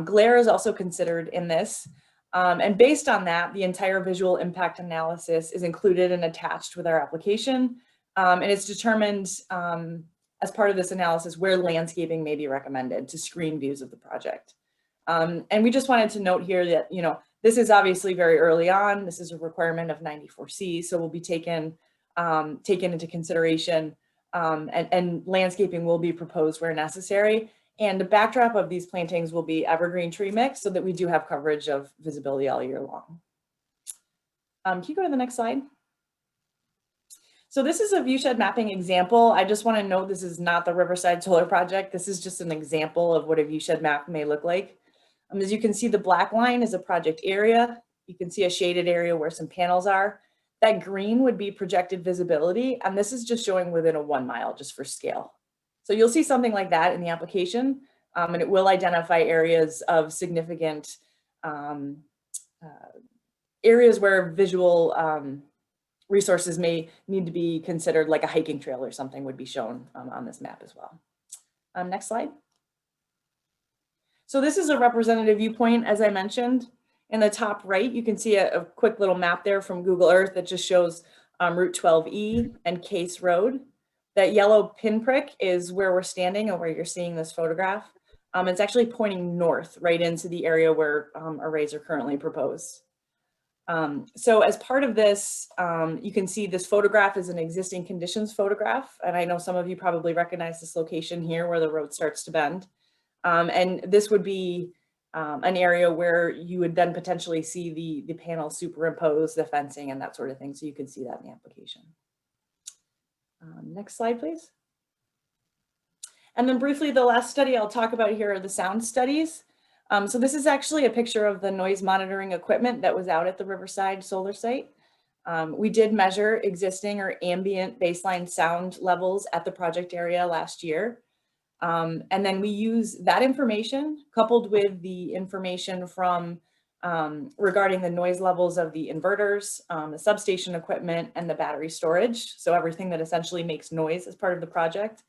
[SPEAKER 6] Glare is also considered in this. And based on that, the entire visual impact analysis is included and attached with our application. And it's determined as part of this analysis where landscaping may be recommended to screen views of the project. And we just wanted to note here that, this is obviously very early on. This is a requirement of 94C, so will be taken into consideration and landscaping will be proposed where necessary. And the backdrop of these plantings will be evergreen tree mix so that we do have coverage of visibility all year long. Can you go to the next slide? So this is a viewshed mapping example. I just want to note this is not the Riverside Solar Project. This is just an example of what a viewshed map may look like. As you can see, the black line is a project area. You can see a shaded area where some panels are. That green would be projected visibility, and this is just showing within a 1 mile just for scale. So you'll see something like that in the application, and it will identify areas of significant areas where visual resources may need to be considered, like a hiking trail or something would be shown on this map as well. Next slide. So this is a representative viewpoint, as I mentioned. In the top right, you can see a quick little map there from Google Earth that just shows Route 12E and Case Road. That yellow pinprick is where we're standing and where you're seeing this photograph. It's actually pointing north right into the area where arrays are currently proposed. So as part of this, you can see this photograph is an existing conditions photograph. And I know some of you probably recognize this location here where the road starts to bend. And this would be an area where you would then potentially see the panel superimpose the fencing and that sort of thing. So you can see that in the application. Next slide, please. And then briefly, the last study I'll talk about here are the sound studies. So this is actually a picture of the noise monitoring equipment that was out at the Riverside solar site. We did measure existing or ambient baseline sound levels at the project area last year. And then we use that information coupled with the information from regarding the noise levels of the inverters, the substation equipment, and the battery storage. So everything that essentially makes noise as part of the project.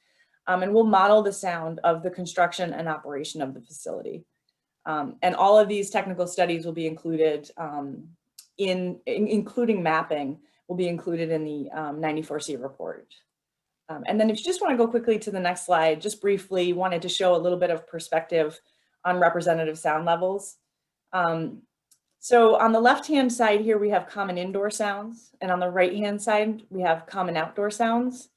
[SPEAKER 6] And we'll model the sound of the construction and operation of the facility. And all of these technical studies will be included including mapping, will be included in the 94C report. And then if you just want to go quickly to the next slide, just briefly wanted to show a little bit of perspective on representative sound levels. So on the left-hand side here, we have common indoor sounds, and on the right-hand side, we have common outdoor sounds.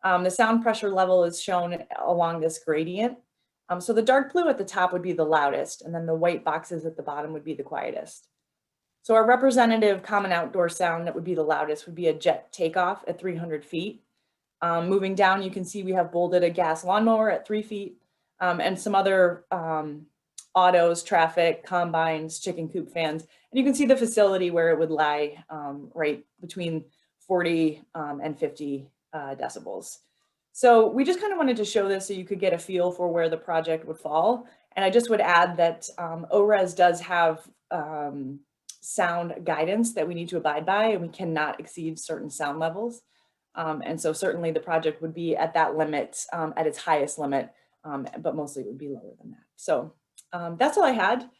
[SPEAKER 6] The sound pressure level is shown along this gradient. So the dark blue at the top would be the loudest, and then the white boxes at the bottom would be the quietest. So our representative common outdoor sound that would be the loudest would be a jet takeoff at 300 feet. Moving down, you can see we have bolded a gas lawnmower at 3 feet, and some other autos, traffic, combines, chicken coop fans. And you can see the facility where it would lie right between 40 and 50 decibels. So we just kind of wanted to show this so you could get a feel for where the project would fall. And I just would add that ORES does have sound guidance that we need to abide by, and we cannot exceed certain sound levels. And so certainly the project would be at that limit, at its highest limit, but mostly it would be lower than that. So that's all I had.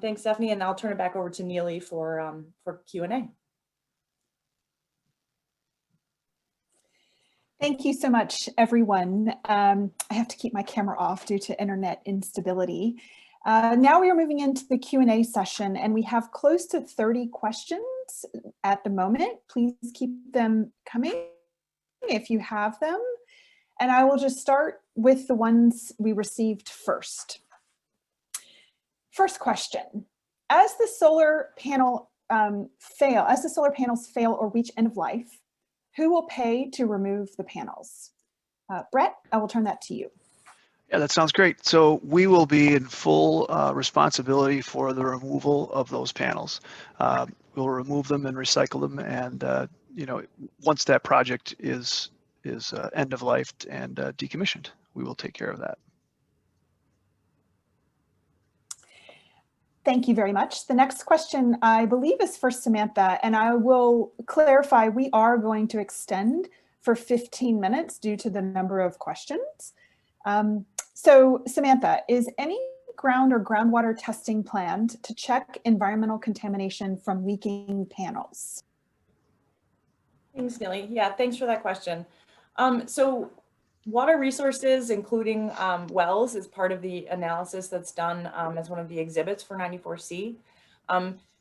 [SPEAKER 6] Thanks, Stephanie, and I'll turn it back over to Neely for Q&A.
[SPEAKER 1] Thank you so much, everyone. I have to keep my camera off due to internet instability. Now we are moving into the Q&A session, and we have close to 30 questions at the moment. Please keep them coming if you have them. And I will just start with the ones we received first. First question: as the solar panels fail or reach end of life, who will pay to remove the panels? Brett, I will turn that to you.
[SPEAKER 3] Yeah, that sounds great. So we will be in full responsibility for the removal of those panels. We'll remove them and recycle them, and you know, once that project is end of life and decommissioned, we will take care of that.
[SPEAKER 1] Thank you very much. The next question, I believe, is for Samantha, and I will clarify, we are going to extend for 15 minutes due to the number of questions. So Samantha, is any ground or groundwater testing planned to check environmental contamination from leaking panels?
[SPEAKER 6] Thanks, Neely. Yeah, thanks for that question. So water resources, including wells, is part of the analysis that's done as one of the exhibits for 94C.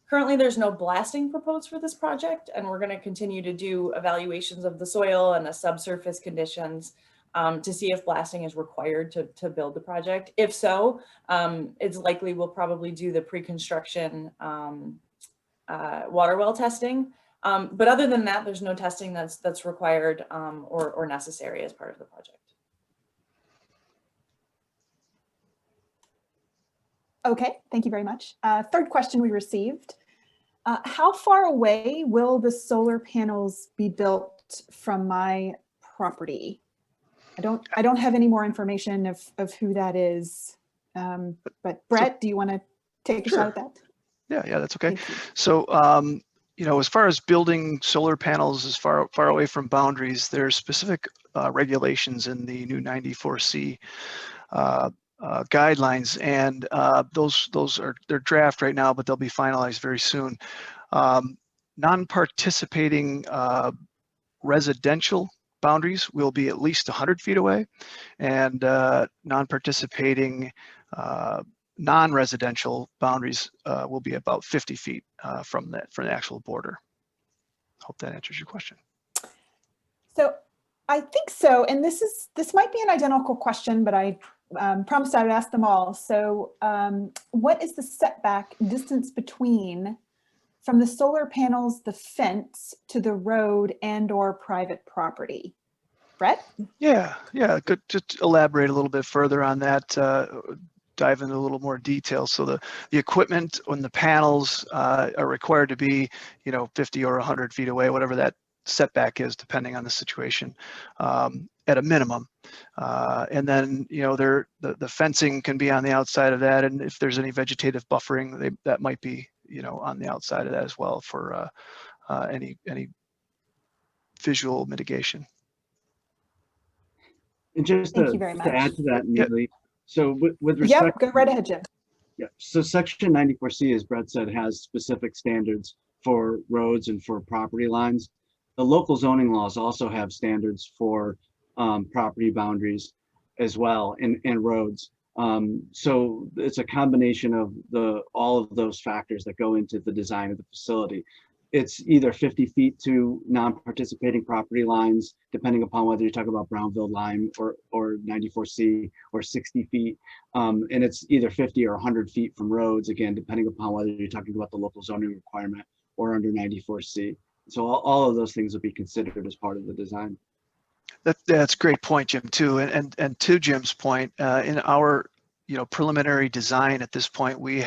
[SPEAKER 6] Currently, there's no blasting proposed for this project, and we're going to continue to do evaluations of the soil and the subsurface conditions to see if blasting is required to build the project. If so, it's likely we'll probably do the pre-construction water well testing But other than that, there's no testing that's required or necessary as part of the project.
[SPEAKER 1] Okay, thank you very much. Third question we received. How far away will the solar panels be built from my property? I don't have any more information of who that is. But Brett, do you want to take a shot at that?
[SPEAKER 3] Yeah, that's okay.
[SPEAKER 1] Thank you.
[SPEAKER 3] So, as far as building solar panels as far away from boundaries, there's specific regulations in the new 94C guidelines, and they're draft right now, but they'll be finalized very soon. Non-participating residential boundaries will be at least 100 feet away, and non-participating non-residential boundaries will be about 50 feet from the actual border. Hope that answers your question.
[SPEAKER 1] So I think so, and this might be an identical question, but I promised I would ask them all. So what is the setback distance between from the solar panels, the fence, to the road and or private property? Brett?
[SPEAKER 3] Yeah, good. Just elaborate a little bit further on that. Dive into a little more detail. So the equipment on the panels are required to be, 50 or 100 feet away, whatever that setback is, depending on the situation, at a minimum. And then, the fencing can be on the outside of that, and if there's any vegetative buffering, that might be, on the outside of that as well for any visual mitigation.
[SPEAKER 5] And just
[SPEAKER 1] Thank
[SPEAKER 5] to
[SPEAKER 1] you very much.
[SPEAKER 5] add to that,
[SPEAKER 3] Yep.
[SPEAKER 5] Neely, so with respect,
[SPEAKER 1] Yep, go right ahead, Jim.
[SPEAKER 5] yeah, so Section 94C, as Brett said, has specific standards for roads and for property lines. The local zoning laws also have standards for property boundaries as well, and roads. So it's a combination of all of those factors that go into the design of the facility. It's either 50 feet to non-participating property lines, depending upon whether you're talking about Brownville Lime or 94C, or 60 feet. And it's either 50 or 100 feet from roads, again, depending upon whether you're talking about the local zoning requirement or under 94C. So all of those things will be considered as part of the design.
[SPEAKER 3] That's a great point, Jim, too. And to Jim's point, in our preliminary design at this point, we've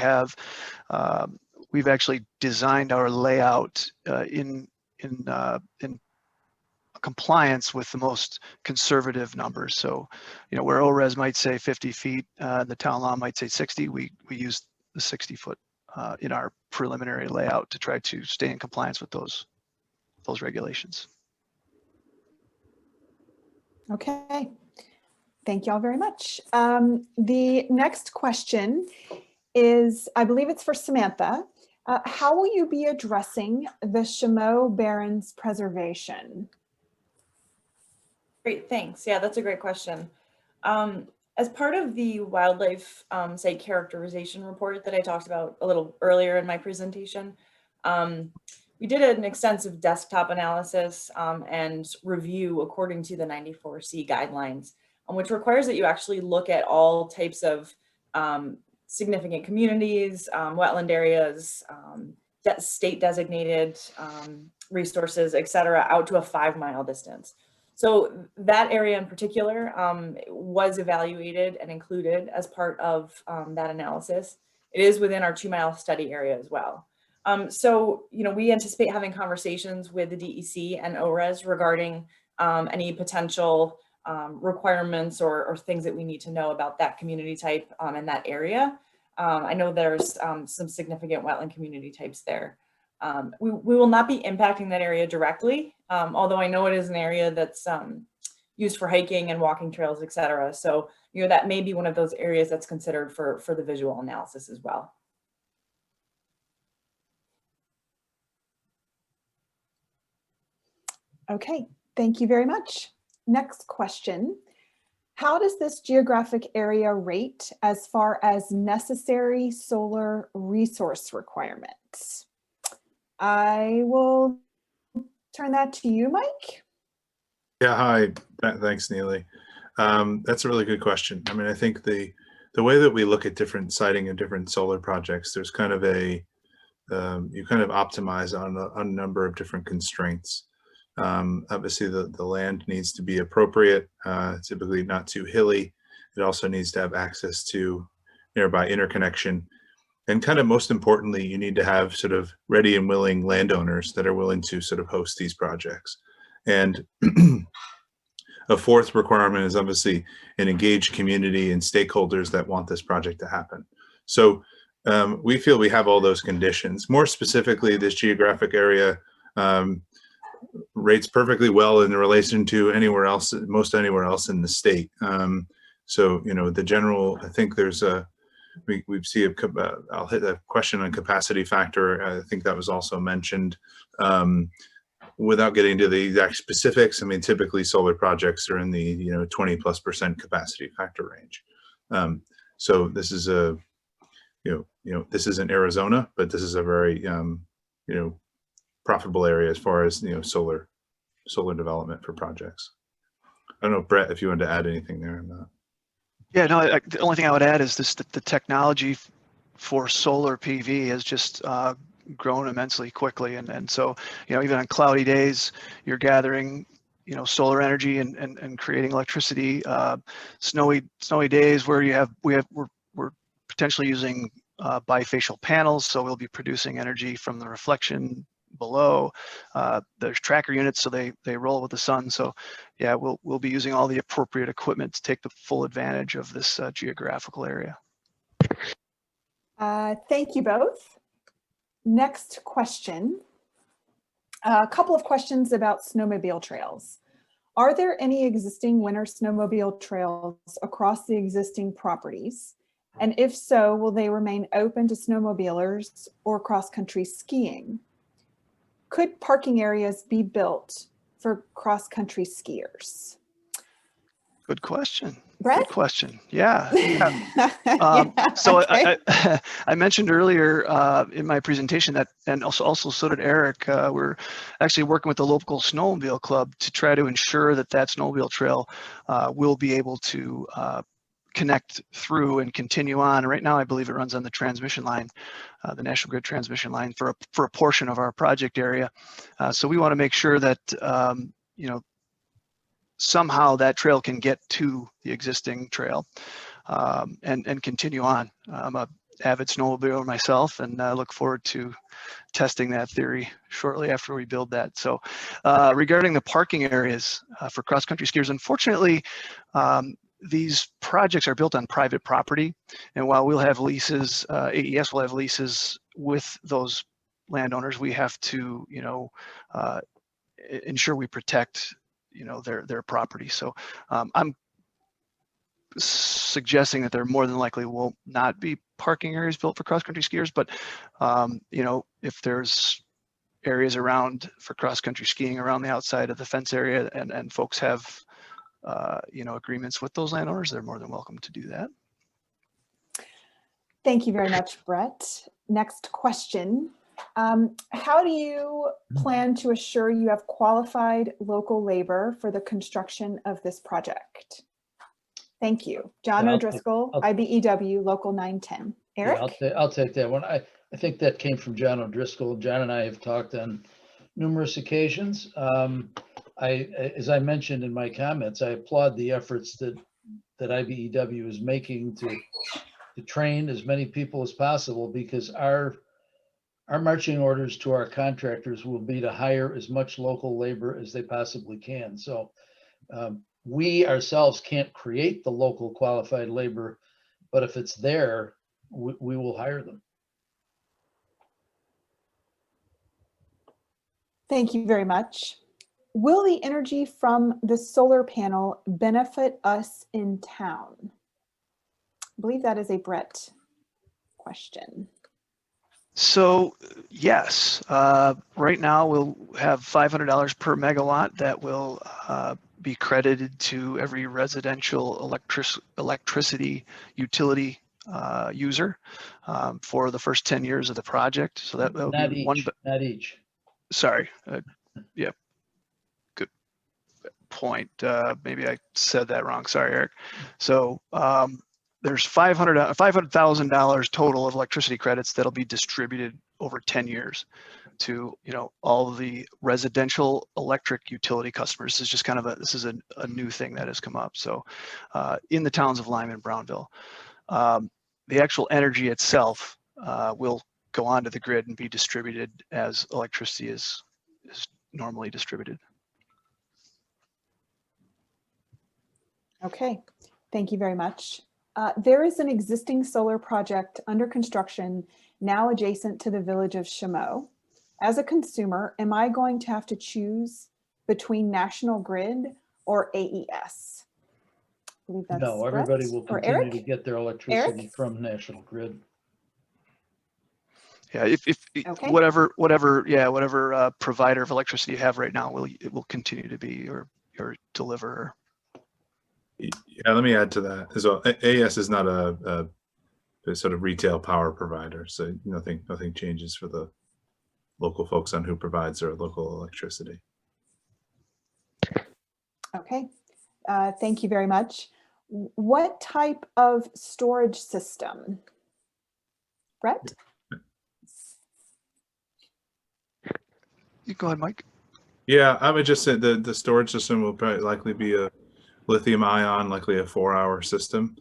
[SPEAKER 3] actually designed our layout in compliance with the most conservative numbers. So, where ORES might say 50 feet, the town law might say 60. We use the 60 foot in our preliminary layout to try to stay in compliance with those regulations.
[SPEAKER 1] Okay, thank you all very much. The next question is, I believe it's for Samantha. How will you be addressing the Chameau Barrens preservation?
[SPEAKER 6] Great, thanks. Yeah, that's a great question. As part of the wildlife site characterization report that I talked about a little earlier in my presentation, we did an extensive desktop analysis and review according to the 94C guidelines, which requires that you actually look at all types of significant communities, wetland areas, state designated resources, et cetera, out to a 5-mile distance. So that area in particular was evaluated and included as part of that analysis. It is within our 2-mile study area as well. So, we anticipate having conversations with the DEC and ORES regarding any potential requirements or things that we need to know about that community type and that area. I know there's some significant wetland community types there. We will not be impacting that area directly, although I know it is an area that's used for hiking and walking trails, et cetera. So, that may be one of those areas that's considered for the visual analysis as well.
[SPEAKER 1] Okay, thank you very much. Next question. How does this geographic area rate as far as necessary solar resource requirements? I will turn that to you, Mike.
[SPEAKER 2] Yeah, hi. Thanks, Neely. That's a really good question. I mean, I think the way that we look at different siting and different solar projects, there's kind of a you kind of optimize on a number of different constraints. Obviously, the land needs to be appropriate, typically not too hilly. It also needs to have access to nearby interconnection. And kind of most importantly, you need to have sort of ready and willing landowners that are willing to sort of host these projects. And a fourth requirement is obviously an engaged community and stakeholders that want this project to happen. So we feel we have all those conditions. More specifically, this geographic area rates perfectly well in relation to anywhere else, most anywhere else in the state. So, you know, the general, I think there's a, we see I'll hit a question on capacity factor. I think that was also mentioned. Without getting into the exact specifics, I mean, typically solar projects are in the 20+% capacity factor range. So this is a this isn't Arizona, but this is a very profitable area as far as solar development for projects. I don't know, Brett, if you wanted to add anything there or not.
[SPEAKER 3] Yeah, no, the only thing I would add is this: the technology for solar PV has just grown immensely quickly, and so even on cloudy days, you're gathering solar energy and creating electricity. Snowy days where we're potentially using bifacial panels, so we'll be producing energy from the reflection below. There's tracker units, so they roll with the sun. So yeah, we'll be using all the appropriate equipment to take the full advantage of this geographical area.
[SPEAKER 1] Thank you both. Next question. A couple of questions about snowmobile trails. Are there any existing winter snowmobile trails across the existing properties? And if so, will they remain open to snowmobilers or cross-country skiing? Could parking areas be built for cross-country skiers?
[SPEAKER 3] Good question.
[SPEAKER 1] Brett?
[SPEAKER 3] Good question. Yeah.
[SPEAKER 1] Yeah,
[SPEAKER 3] So
[SPEAKER 1] okay.
[SPEAKER 3] I mentioned earlier in my presentation that, and also so did Eric, we're actually working with the local snowmobile club to try to ensure that snowmobile trail will be able to connect through and continue on. Right now, I believe it runs on the transmission line, the National Grid transmission line for a portion of our project area. So we want to make sure that somehow that trail can get to the existing trail and continue on. I'm a avid snowmobiler myself, and I look forward to testing that theory shortly after we build that. So regarding the parking areas for cross-country skiers, unfortunately, these projects are built on private property, and while we'll have leases, AES will have leases with those landowners, we have to ensure we protect their property. So I'm suggesting that there more than likely will not be parking areas built for cross-country skiers, but if there's areas around for cross-country skiing around the outside of the fence area and folks have agreements with those landowners, they're more than welcome to do that.
[SPEAKER 1] Thank you very much, Brett. Next question. How do you plan to assure you have qualified local labor for the construction of this project? Thank you. John O'Driscoll, IBEW, Local 910. Eric?
[SPEAKER 4] Yeah, I'll take that one. I think that came from John O'Driscoll. John and I have talked on numerous occasions. As I mentioned in my comments, I applaud the efforts that IBEW is making to train as many people as possible, because our marching orders to our contractors will be to hire as much local labor as they possibly can. So we ourselves can't create the local qualified labor, but if it's there, we will hire them.
[SPEAKER 1] Thank you very much. Will the energy from the solar panel benefit us in town? I believe that is a Brett question.
[SPEAKER 3] So yes, right now we'll have $500 per megawatt that will be credited to every residential electricity utility user for the first 10 years of the project. So that will be
[SPEAKER 4] not each.
[SPEAKER 3] Sorry. Yeah. Good point. Maybe I said that wrong. Sorry, Eric. So there's $500,000 total of electricity credits that'll be distributed over 10 years to, you know, all of the residential electric utility customers. This is just kind of a new thing that has come up. So in the towns of Lyme and Brownville, the actual energy itself will go onto the grid and be distributed as electricity is normally distributed.
[SPEAKER 1] Okay, thank you very much. There is an existing solar project under construction now adjacent to the village of Chameau. As a consumer, am I going to have to choose between National Grid or AES? I believe that's
[SPEAKER 4] No,
[SPEAKER 1] Brett
[SPEAKER 4] everybody will
[SPEAKER 1] or
[SPEAKER 4] continue
[SPEAKER 1] Eric?
[SPEAKER 4] to get their electricity
[SPEAKER 1] Eric?
[SPEAKER 4] from National Grid.
[SPEAKER 3] Yeah, if
[SPEAKER 1] Okay.
[SPEAKER 3] whatever provider of electricity you have right now it will continue to be your deliverer.
[SPEAKER 2] Yeah, let me add to that as well. AES is not a sort of retail power provider, so nothing changes for the local folks on who provides their local electricity.
[SPEAKER 1] Okay, thank you very much. What type of storage system? Brett?
[SPEAKER 3] You go ahead, Mike.
[SPEAKER 2] Yeah, I would just say the storage system will probably likely be a lithium ion, likely a 4-hour system.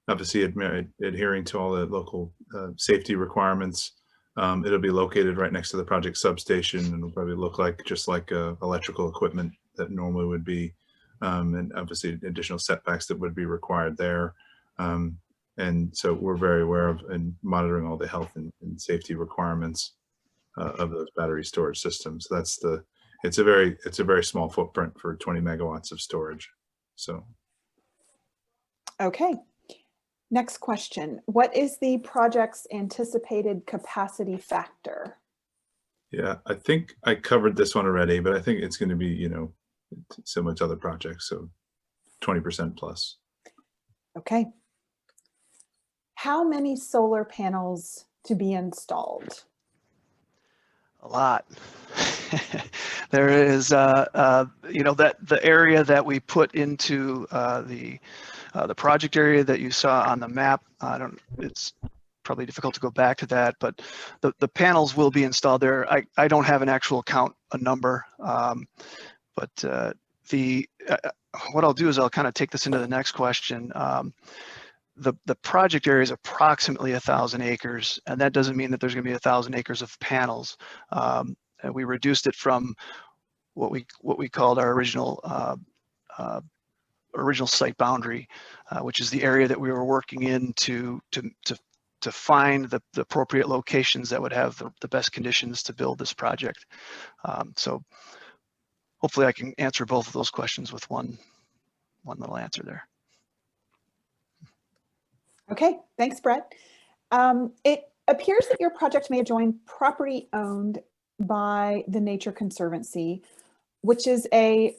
[SPEAKER 2] Obviously adhering to all the local safety requirements. It'll be located right next to the project substation, and it'll probably look like just like electrical equipment that normally would be, and obviously additional setbacks that would be required there. And so we're very aware of and monitoring all the health and safety requirements of those battery storage systems. It's a very small footprint for 20 megawatts of storage. So.
[SPEAKER 1] Okay. Next question. What is the project's anticipated capacity factor?
[SPEAKER 2] Yeah, I think I covered this one already, but I think it's going to be, similar to other projects, so 20% plus.
[SPEAKER 1] Okay. How many solar panels to be installed?
[SPEAKER 3] A lot. There is, that the area that we put into the project area that you saw on the map. It's probably difficult to go back to that, but the panels will be installed there. I don't have an actual count, a number, but what I'll do is I'll kind of take this into the next question. The project area is approximately 1,000 acres, and that doesn't mean that there's going to be 1,000 acres of panels. And we reduced it from what we called our original site boundary, which is the area that we were working in to find the appropriate locations that would have the best conditions to build this project. So hopefully I can answer both of those questions with one little answer there.
[SPEAKER 1] Okay, thanks, Brett. It appears that your project may adjoin property owned by the Nature Conservancy, which is a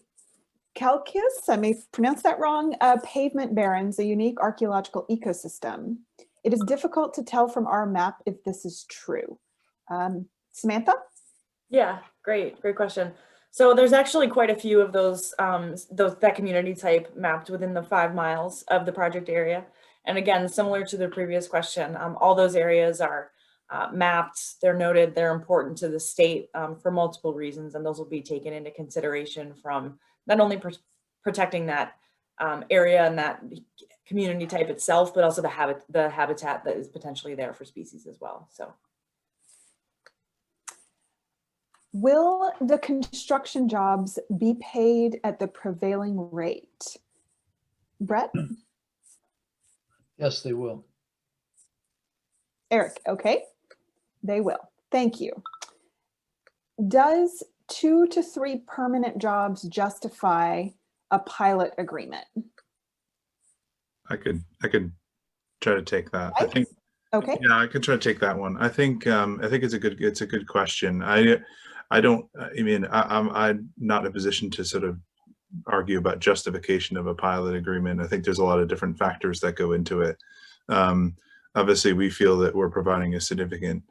[SPEAKER 1] calcus, I may pronounce that wrong, pavement barrens, a unique archaeological ecosystem. It is difficult to tell from our map if this is true. Samantha?
[SPEAKER 6] Yeah, great question. So there's actually quite a few of that community type mapped within the 5 miles of the project area. And again, similar to the previous question, all those areas are mapped, they're noted, they're important to the state for multiple reasons, and those will be taken into consideration from not only protecting that area and that community type itself, but also the habitat that is potentially there for species as well. So,
[SPEAKER 1] will the construction jobs be paid at the prevailing rate? Brett?
[SPEAKER 4] Yes, they will.
[SPEAKER 1] Eric, okay, they will. Thank you. Does 2 to 3 permanent jobs justify a pilot agreement?
[SPEAKER 2] I could try to take that. I think.
[SPEAKER 1] Okay.
[SPEAKER 2] Yeah, I could try to take that one. I think it's a good question. I'm not in a position to sort of argue about justification of a pilot agreement. I think there's a lot of different factors that go into it. Obviously, we feel that we're providing a significant,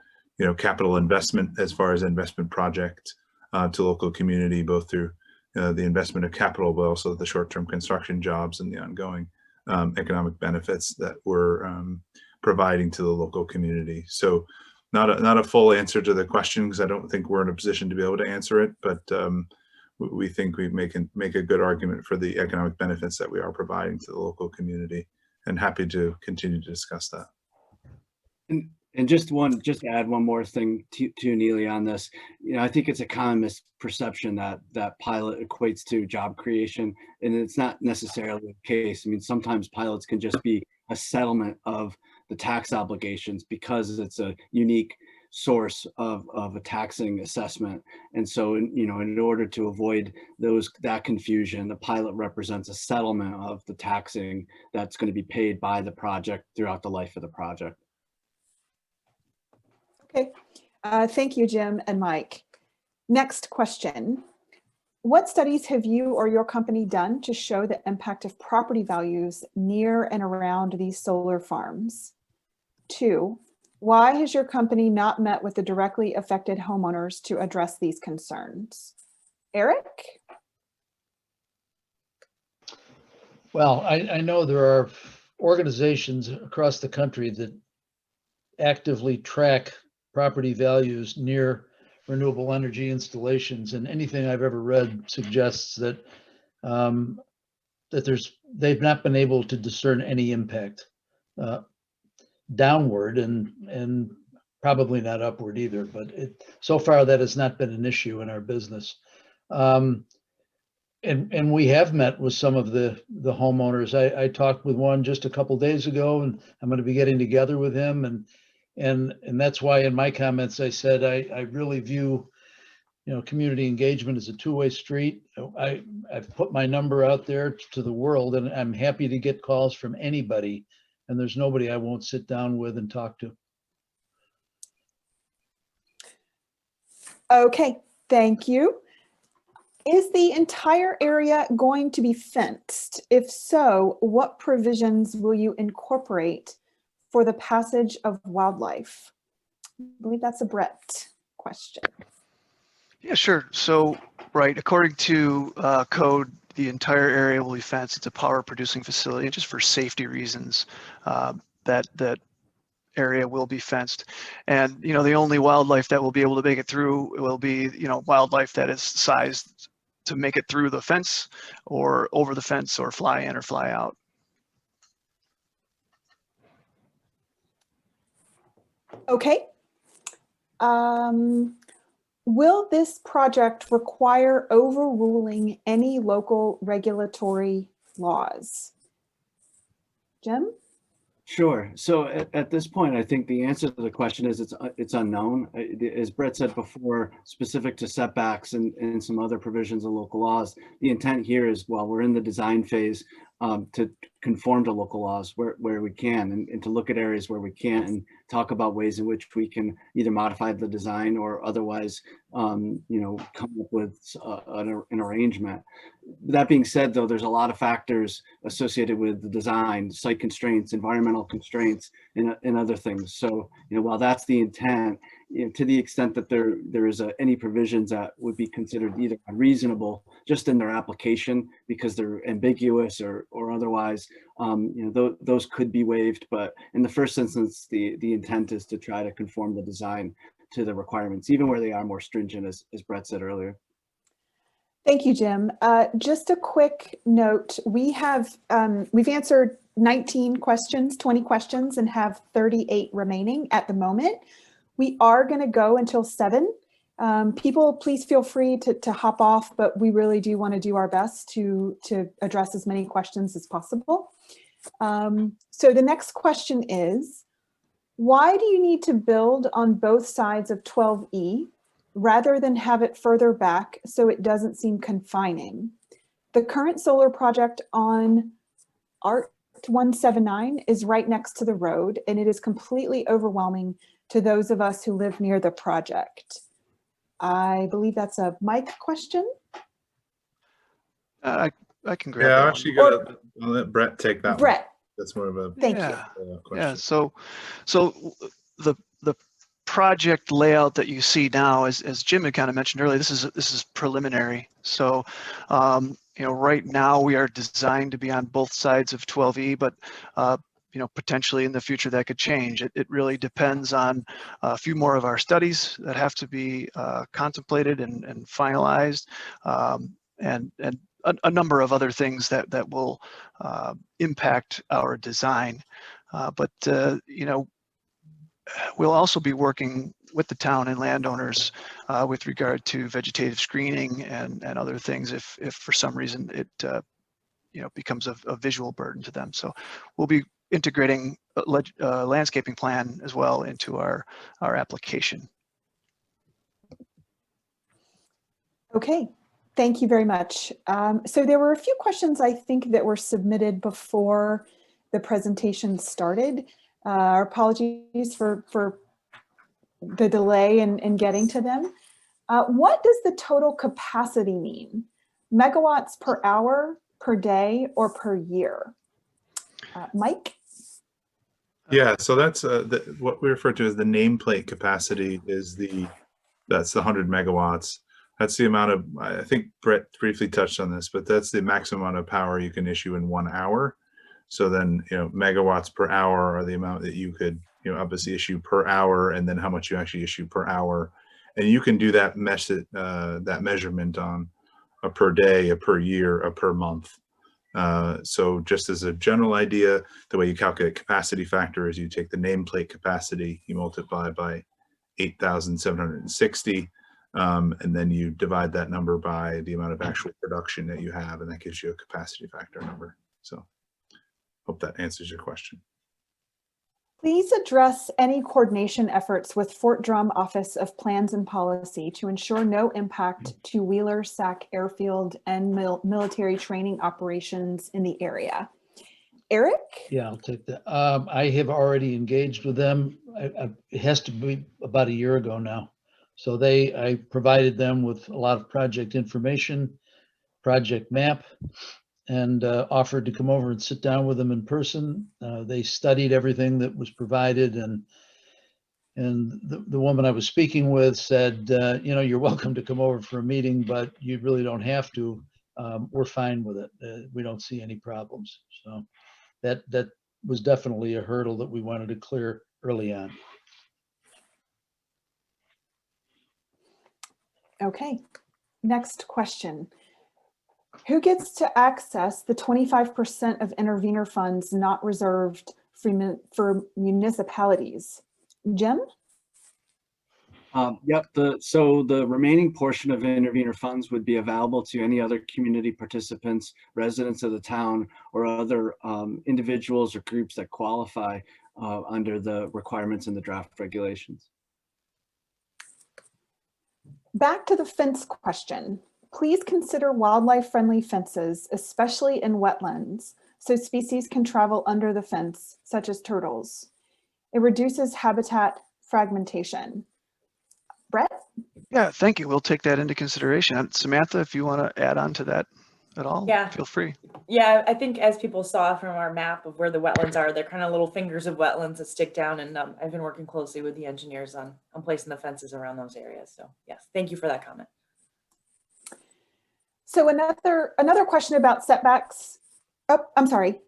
[SPEAKER 2] capital investment as far as investment project to local community, both through the investment of capital, but also the short-term construction jobs and the ongoing economic benefits that we're providing to the local community. So not a full answer to the question, because I don't think we're in a position to be able to answer it, but we think we make a good argument for the economic benefits that we are providing to the local community, and happy to continue to discuss that.
[SPEAKER 5] And just to add one more thing to Neely on this, I think it's a common misperception that pilot equates to job creation, and it's not necessarily the case. I mean, sometimes pilots can just be a settlement of the tax obligations because it's a unique source of a taxing assessment. And so, in order to avoid that confusion, the pilot represents a settlement of the taxing that's going to be paid by the project throughout the life of the project.
[SPEAKER 1] Okay, thank you, Jim and Mike. Next question. What studies have you or your company done to show the impact of property values near and around these solar farms? 2, why has your company not met with the directly affected homeowners to address these concerns? Eric?
[SPEAKER 4] Well, I know there are organizations across the country that actively track property values near renewable energy installations, and anything I've ever read suggests that they've not been able to discern any impact downward, and probably not upward either. But so far that has not been an issue in our business. And we have met with some of the homeowners. I talked with one just a couple days ago, and I'm going to be getting together with him, and that's why in my comments I said I really view community engagement as a two-way street. I've put my number out there to the world, and I'm happy to get calls from anybody, and there's nobody I won't sit down with and talk to.
[SPEAKER 1] Okay, thank you. Is the entire area going to be fenced? If so, what provisions will you incorporate for the passage of wildlife? I believe that's a Brett question.
[SPEAKER 3] Yeah, sure. So, right, according to code, the entire area will be fenced. It's a power producing facility, and just for safety reasons, that area will be fenced. And, the only wildlife that will be able to make it through will be, wildlife that is sized to make it through the fence or over the fence or fly in or fly out.
[SPEAKER 1] Okay. Will this project require overruling any local regulatory laws? Jim?
[SPEAKER 5] Sure. So at this point, I think the answer to the question is it's unknown. As Brett said before, specific to setbacks and some other provisions of local laws, the intent here is, while we're in the design phase, to conform to local laws where we can, and to look at areas where we can, and talk about ways in which we can either modify the design or otherwise, come up with an arrangement. That being said, though, there's a lot of factors associated with the design, site constraints, environmental constraints, and other things. So, while that's the intent, to the extent that there is any provisions that would be considered either unreasonable just in their application because they're ambiguous or otherwise, those could be waived. But in the first instance, the intent is to try to conform the design to the requirements, even where they are more stringent, as Brett said earlier.
[SPEAKER 1] Thank you, Jim. Just a quick note, we've answered 19 questions, 20 questions, and have 38 remaining at the moment. We are going to go until 7. People, please feel free to hop off, but we really do want to do our best to address as many questions as possible. So the next question is, why do you need to build on both sides of 12E rather than have it further back so it doesn't seem confining? The current solar project on Art 179 is right next to the road, and it is completely overwhelming to those of us who live near the project. I believe that's a Mike question.
[SPEAKER 3] I can grab
[SPEAKER 2] Yeah,
[SPEAKER 3] that
[SPEAKER 2] I'll
[SPEAKER 3] one.
[SPEAKER 2] actually I'll let Brett take that one.
[SPEAKER 1] Brett,
[SPEAKER 2] That's more of a
[SPEAKER 1] thank you.
[SPEAKER 3] Yeah,
[SPEAKER 2] question.
[SPEAKER 3] so the project layout that you see now, as Jim had kind of mentioned earlier, this is preliminary. So, right now we are designed to be on both sides of 12E, but potentially in the future that could change. It really depends on a few more of our studies that have to be contemplated and finalized, and a number of other things that will impact our design. But we'll also be working with the town and landowners with regard to vegetative screening and other things if for some reason it becomes a visual burden to them. So we'll be integrating a landscaping plan as well into our application.
[SPEAKER 1] Okay, thank you very much. So there were a few questions I think that were submitted before the presentation started. Our apologies for the delay in getting to them. What does the total capacity mean? Megawatts per hour, per day, or per year? Mike?
[SPEAKER 2] Yeah, so that's what we refer to as the nameplate capacity that's the 100 megawatts. That's the amount of, I think Brett briefly touched on this, but that's the maximum amount of power you can issue in 1 hour. So then, megawatts per hour are the amount that you could, obviously issue per hour, and then how much you actually issue per hour. And you can do that measurement on a per day, a per year, a per month. So just as a general idea, the way you calculate capacity factor is you take the nameplate capacity, you multiply by 8,760, and then you divide that number by the amount of actual production that you have, and that gives you a capacity factor number. So hope that answers your question.
[SPEAKER 1] Please address any coordination efforts with Fort Drum Office of Plans and Policy to ensure no impact to Wheeler, Sac Airfield, and military training operations in the area. Eric?
[SPEAKER 4] Yeah, I'll take that. I have already engaged with them. It has to be about a year ago now. So I provided them with a lot of project information, project map, and offered to come over and sit down with them in person. They studied everything that was provided, and the woman I was speaking with said, you're welcome to come over for a meeting, but you really don't have to. We're fine with it. We don't see any problems. So that was definitely a hurdle that we wanted to clear early on.
[SPEAKER 1] Okay, next question. Who gets to access the 25% of intervenor funds not reserved for municipalities? Jim?
[SPEAKER 5] Yep. So the remaining portion of intervenor funds would be available to any other community participants, residents of the town, or other individuals or groups that qualify under the requirements in the draft regulations.
[SPEAKER 1] Back to the fence question. Please consider wildlife-friendly fences, especially in wetlands, so species can travel under the fence, such as turtles. It reduces habitat fragmentation. Brett?
[SPEAKER 3] Yeah, thank you. We'll take that into consideration. Samantha, if you want to add on to that at all,
[SPEAKER 6] yeah,
[SPEAKER 3] feel free.
[SPEAKER 6] Yeah, I think as people saw from our map of where the wetlands are, they're kind of little fingers of wetlands that stick down, and I've been working closely with the engineers on placing the fences around those areas. So yes, thank you for that comment.
[SPEAKER 1] So another question about setbacks. Oh, I'm sorry.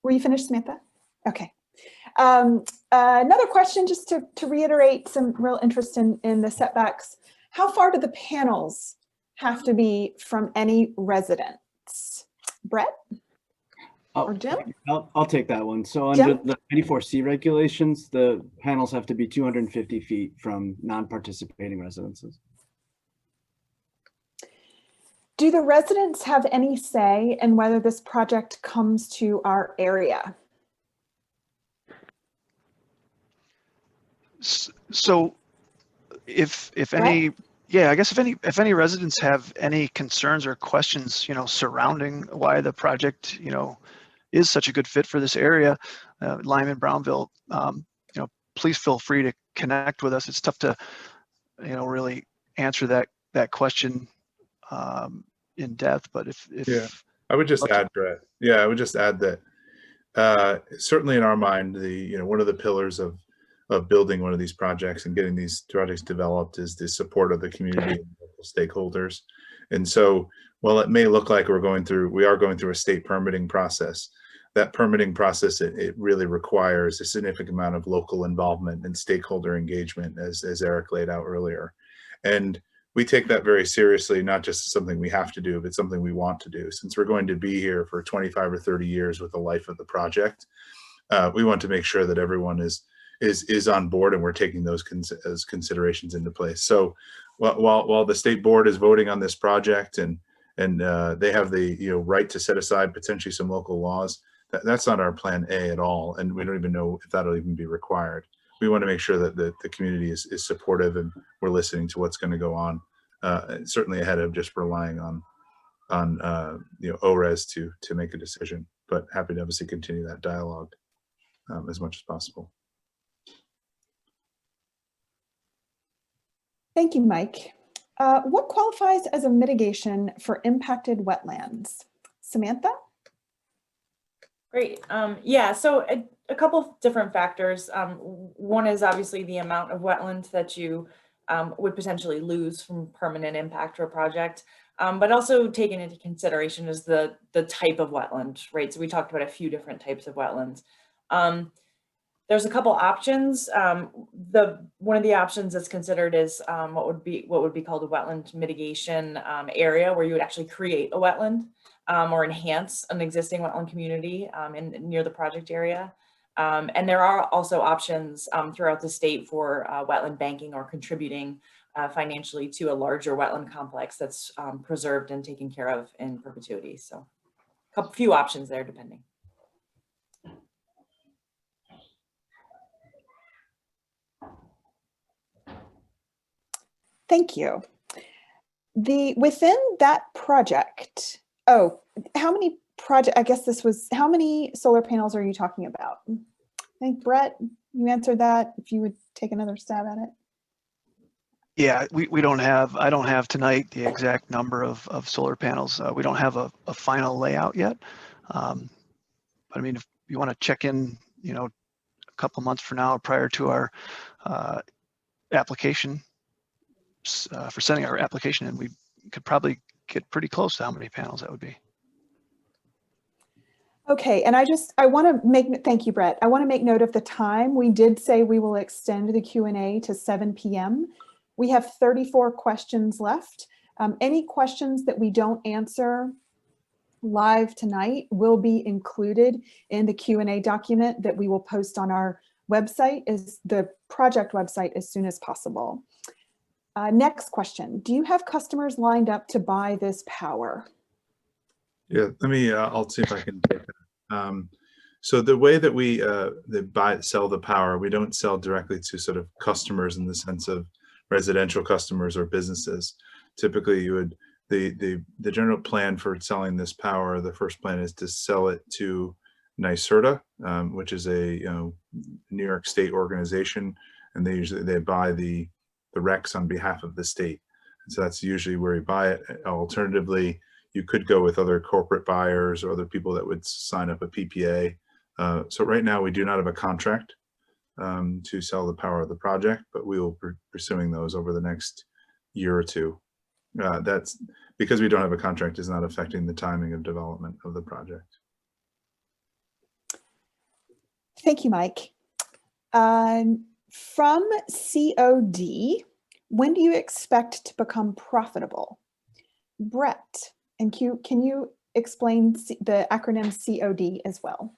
[SPEAKER 1] Were you finished, Samantha? Okay. Another question, just to reiterate some real interest in the setbacks. How far do the panels have to be from any residence? Brett? Or Jim?
[SPEAKER 5] I'll take that one. So
[SPEAKER 1] Jim?
[SPEAKER 5] under the 94C regulations, the panels have to be 250 feet from non-participating residences.
[SPEAKER 1] Do the residents have any say in whether this project comes to our area?
[SPEAKER 3] So if any, yeah, I guess if any residents have any concerns or questions, surrounding why the project, is such a good fit for this area, Lyman, Brownville, please feel free to connect with us. It's tough to, really answer that question in depth, but if
[SPEAKER 2] yeah, I would just add, Brett. Yeah, I would just add that certainly in our mind, one of the pillars of building one of these projects and getting these projects developed is the support of the community and local stakeholders. And so while it may look like we are going through a state permitting process, that permitting process, it really requires a significant amount of local involvement and stakeholder engagement, as Eric laid out earlier. And we take that very seriously, not just something we have to do, but something we want to do. Since we're going to be here for 25 or 30 years with the life of the project, we want to make sure that everyone is on board and we're taking those considerations into place. So while the state board is voting on this project and they have the right to set aside potentially some local laws, that's not our plan A at all, and we don't even know if that'll even be required. We want to make sure that the community is supportive and we're listening to what's going to go on, certainly ahead of just relying on ORES to make a decision. But happy to obviously continue that dialogue as much as possible.
[SPEAKER 1] Thank you, Mike. What qualifies as a mitigation for impacted wetlands? Samantha?
[SPEAKER 6] Great. Yeah, so a couple different factors. One is obviously the amount of wetland that you would potentially lose from permanent impact to a project, but also taken into consideration is the type of wetland, right? So we talked about a few different types of wetlands. There's a couple options. One of the options that's considered is what would be called a wetland mitigation area, where you would actually create a wetland or enhance an existing wetland community near the project area. And there are also options throughout the state for wetland banking or contributing financially to a larger wetland complex that's preserved and taken care of in perpetuity. So a few options there depending.
[SPEAKER 1] Thank you. Within that project, how many solar panels are you talking about? I think Brett, you answered that. If you would take another stab at it.
[SPEAKER 3] Yeah, I don't have tonight the exact number of solar panels. We don't have a final layout yet. But I mean, if you want to check in, a couple months from now prior to our application, for sending our application in, we could probably get pretty close to how many panels that would be.
[SPEAKER 1] Okay, and I want to thank you, Brett. I want to make note of the time. We did say we will extend the Q&A to 7 p.m. We have 34 questions left. Any questions that we don't answer live tonight will be included in the Q&A document that we will post on our website, the project website, as soon as possible. Next question. Do you have customers lined up to buy this power?
[SPEAKER 2] Yeah, I'll see if I can take that. So the way that we sell the power, we don't sell directly to sort of customers in the sense of residential customers or businesses. Typically, the general plan for selling this power, the first plan is to sell it to NYSERDA, which is a New York State organization, and they buy the RECs on behalf of the state. And so that's usually where you buy it. Alternatively, you could go with other corporate buyers or other people that would sign up a PPA. So right now we do not have a contract to sell the power of the project, but we will be pursuing those over the next year or two. That's because we don't have a contract is not affecting the timing of development of the project.
[SPEAKER 1] Thank you, Mike. From COD, when do you expect to become profitable? Brett, and can you explain the acronym COD as well?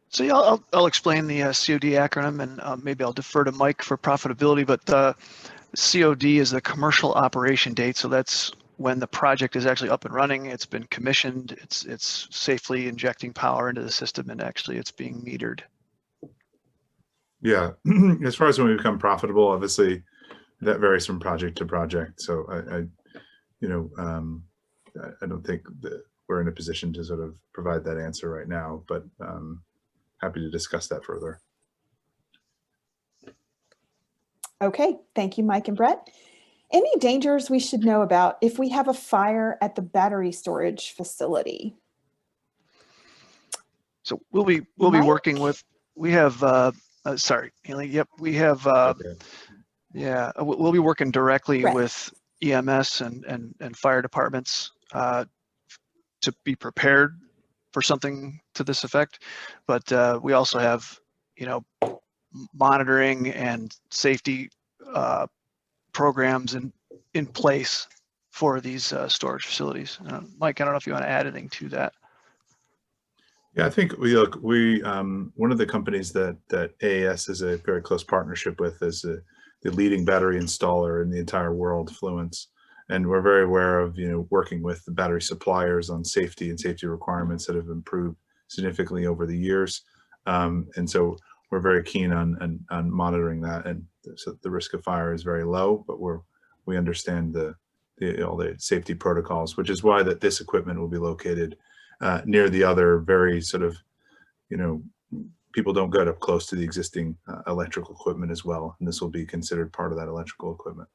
[SPEAKER 3] So yeah, I'll explain the COD acronym, and maybe I'll defer to Mike for profitability, but COD is the commercial operation date. So that's when the project is actually up and running, it's been commissioned, it's safely injecting power into the system, and actually it's being metered.
[SPEAKER 2] Yeah, as far as when we become profitable, obviously that varies from project to project. So I don't think that we're in a position to sort of provide that answer right now, but happy to discuss that further.
[SPEAKER 1] Okay, thank you, Mike and Brett. Any dangers we should know about if we have a fire at the battery storage facility?
[SPEAKER 3] So we'll be working with, we have sorry, Haley. Yep, we have.
[SPEAKER 2] Okay.
[SPEAKER 3] Yeah, we'll be working directly
[SPEAKER 1] Right.
[SPEAKER 3] with EMS and fire departments to be prepared for something to this effect. But we also have, monitoring and safety programs in place for these storage facilities. Mike, I don't know if you want to add anything to that.
[SPEAKER 2] Yeah, I think one of the companies that AES is a very close partnership with is the leading battery installer in the entire world, Fluence. And we're very aware of, working with the battery suppliers on safety and safety requirements that have improved significantly over the years. And so we're very keen on monitoring that. And so the risk of fire is very low, but we understand all the safety protocols, which is why this equipment will be located near the other very sort of, people don't get up close to the existing electrical equipment as well. And this will be considered part of that electrical equipment.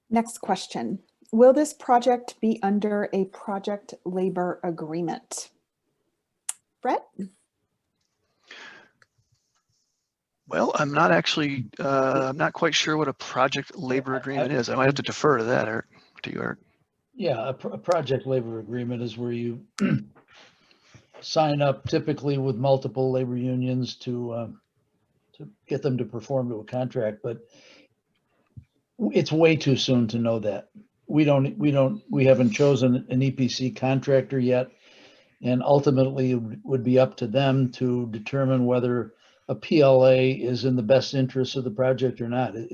[SPEAKER 1] Next question. Will this project be under a project labor agreement? Brett?
[SPEAKER 3] Well, I'm not actually, I'm not quite sure what a project labor agreement is. I might have to defer to that, Eric, to you, Eric.
[SPEAKER 4] Yeah, a project labor agreement is where you sign up typically with multiple labor unions to get them to perform to a contract, but it's way too soon to know that. We haven't chosen an EPC contractor yet, and ultimately it would be up to them to determine whether a PLA is in the best interest of the project or not. I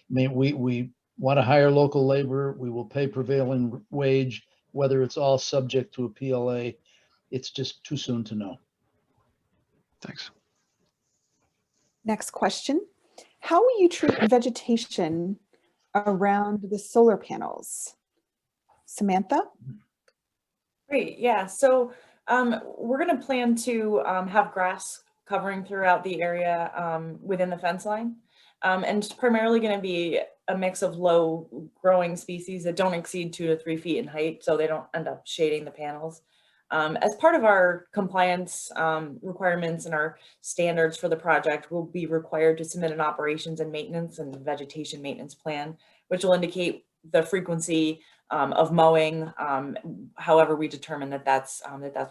[SPEAKER 4] mean, we want to hire local labor. We will pay prevailing wage, whether it's all subject to a PLA. It's just too soon to know.
[SPEAKER 3] Thanks.
[SPEAKER 1] Next question. How will you treat vegetation around the solar panels? Samantha?
[SPEAKER 6] Great, yeah. So we're going to plan to have grass covering throughout the area within the fence line. And it's primarily going to be a mix of low growing species that don't exceed 2 to 3 feet in height, so they don't end up shading the panels. As part of our compliance requirements and our standards for the project, we'll be required to submit an operations and maintenance and vegetation maintenance plan, which will indicate the frequency of mowing, however we determine that that's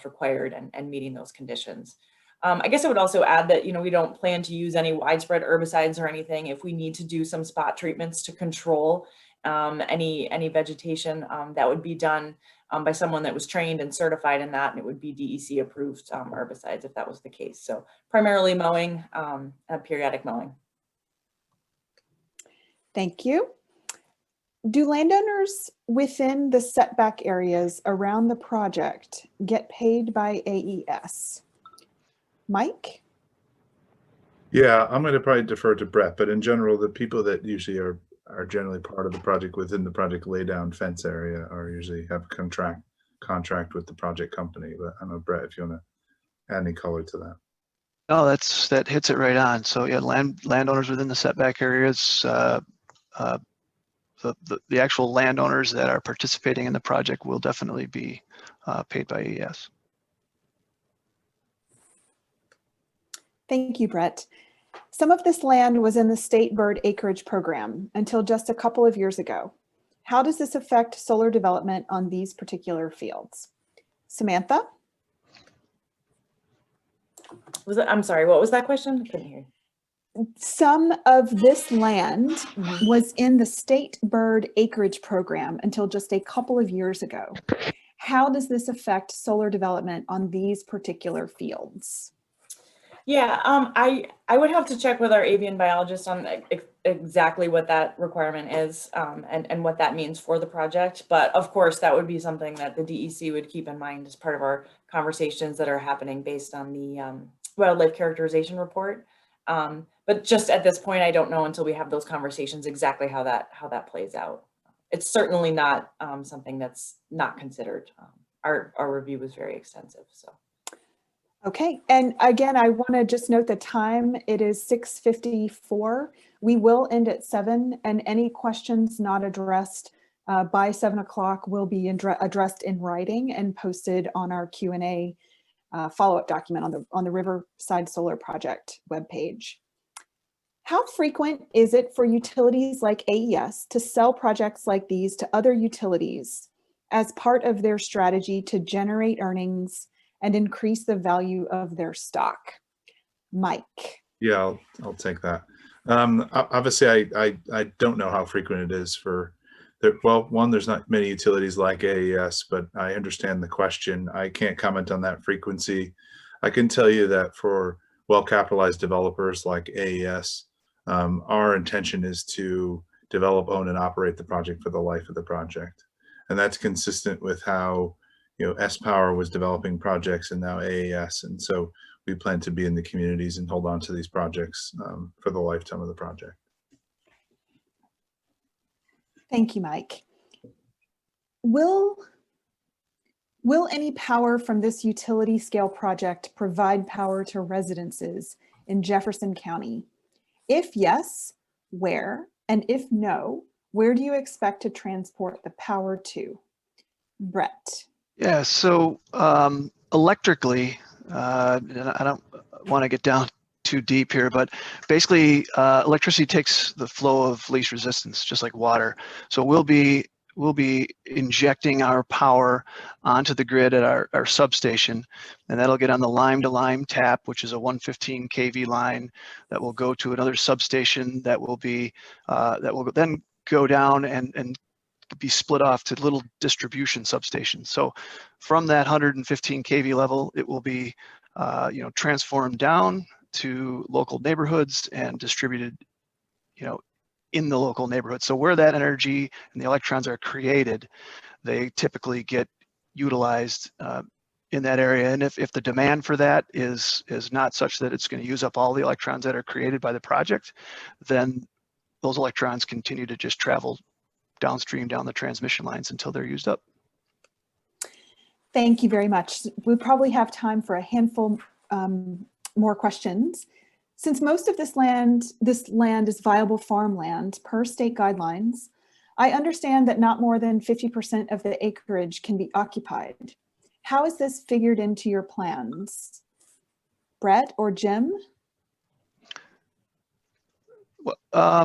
[SPEAKER 6] required and meeting those conditions. I guess I would also add that, we don't plan to use any widespread herbicides or anything. If we need to do some spot treatments to control any vegetation, that would be done by someone that was trained and certified in that, and it would be DEC approved herbicides if that was the case. So primarily mowing, periodic mowing.
[SPEAKER 1] Thank you. Do landowners within the setback areas around the project get paid by AES? Mike?
[SPEAKER 2] Yeah, I'm going to probably defer to Brett, but in general, the people that usually are generally part of the project within the project laydown fence area are usually have contract with the project company. But I don't know, Brett, if you want to add any color to that.
[SPEAKER 3] No, that hits it right on. So yeah, landowners within the setback areas, the actual landowners that are participating in the project will definitely be paid by AES.
[SPEAKER 1] Thank you, Brett. Some of this land was in the state bird acreage program until just a couple of years ago. How does this affect solar development on these particular fields? Samantha?
[SPEAKER 6] I'm sorry, what was that question? I couldn't hear.
[SPEAKER 1] Some of this land was in the state bird acreage program until just a couple of years ago. How does this affect solar development on these particular fields?
[SPEAKER 6] Yeah, I would have to check with our avian biologist on exactly what that requirement is and what that means for the project. But of course, that would be something that the DEC would keep in mind as part of our conversations that are happening based on the wildlife characterization report. But just at this point, I don't know until we have those conversations exactly how that plays out. It's certainly not something that's not considered. Our review was very extensive, so.
[SPEAKER 1] Okay, and again, I want to just note the time. It is 6:54. We will end at 7, and any questions not addressed by 7 o'clock will be addressed in writing and posted on our Q&A follow-up document on the Riverside Solar Project webpage. How frequent is it for utilities like AES to sell projects like these to other utilities as part of their strategy to generate earnings and increase the value of their stock? Mike.
[SPEAKER 2] Yeah, I'll take that. Obviously, I don't know how frequent it is for, well, one, there's not many utilities like AES, but I understand the question. I can't comment on that frequency. I can tell you that for well-capitalized developers like AES, our intention is to develop, own, and operate the project for the life of the project. And that's consistent with how, S-Power was developing projects and now AES. And so we plan to be in the communities and hold on to these projects for the lifetime of the project.
[SPEAKER 1] Thank you, Mike. Will any power from this utility scale project provide power to residences in Jefferson County? If yes, where? And if no, where do you expect to transport the power to? Brett.
[SPEAKER 3] Yeah, so electrically, and I don't want to get down too deep here, but basically electricity takes the flow of least resistance, just like water. So we'll be injecting our power onto the grid at our substation, and that'll get on the line-to-line tap, which is a 115 kV line that will go to another substation that will then go down and be split off to little distribution substations. So from that 115 kV level, it will be transformed down to local neighborhoods and distributed in the local neighborhood. So where that energy and the electrons are created, they typically get utilized in that area. And if the demand for that is not such that it's going to use up all the electrons that are created by the project, then those electrons continue to just travel downstream down the transmission lines until they're used up.
[SPEAKER 1] Thank you very much. We probably have time for a handful more questions. Since most of this land is viable farmland per state guidelines, I understand that not more than 50% of the acreage can be occupied. How is this figured into your plans? Brett or Jim?
[SPEAKER 3] Well,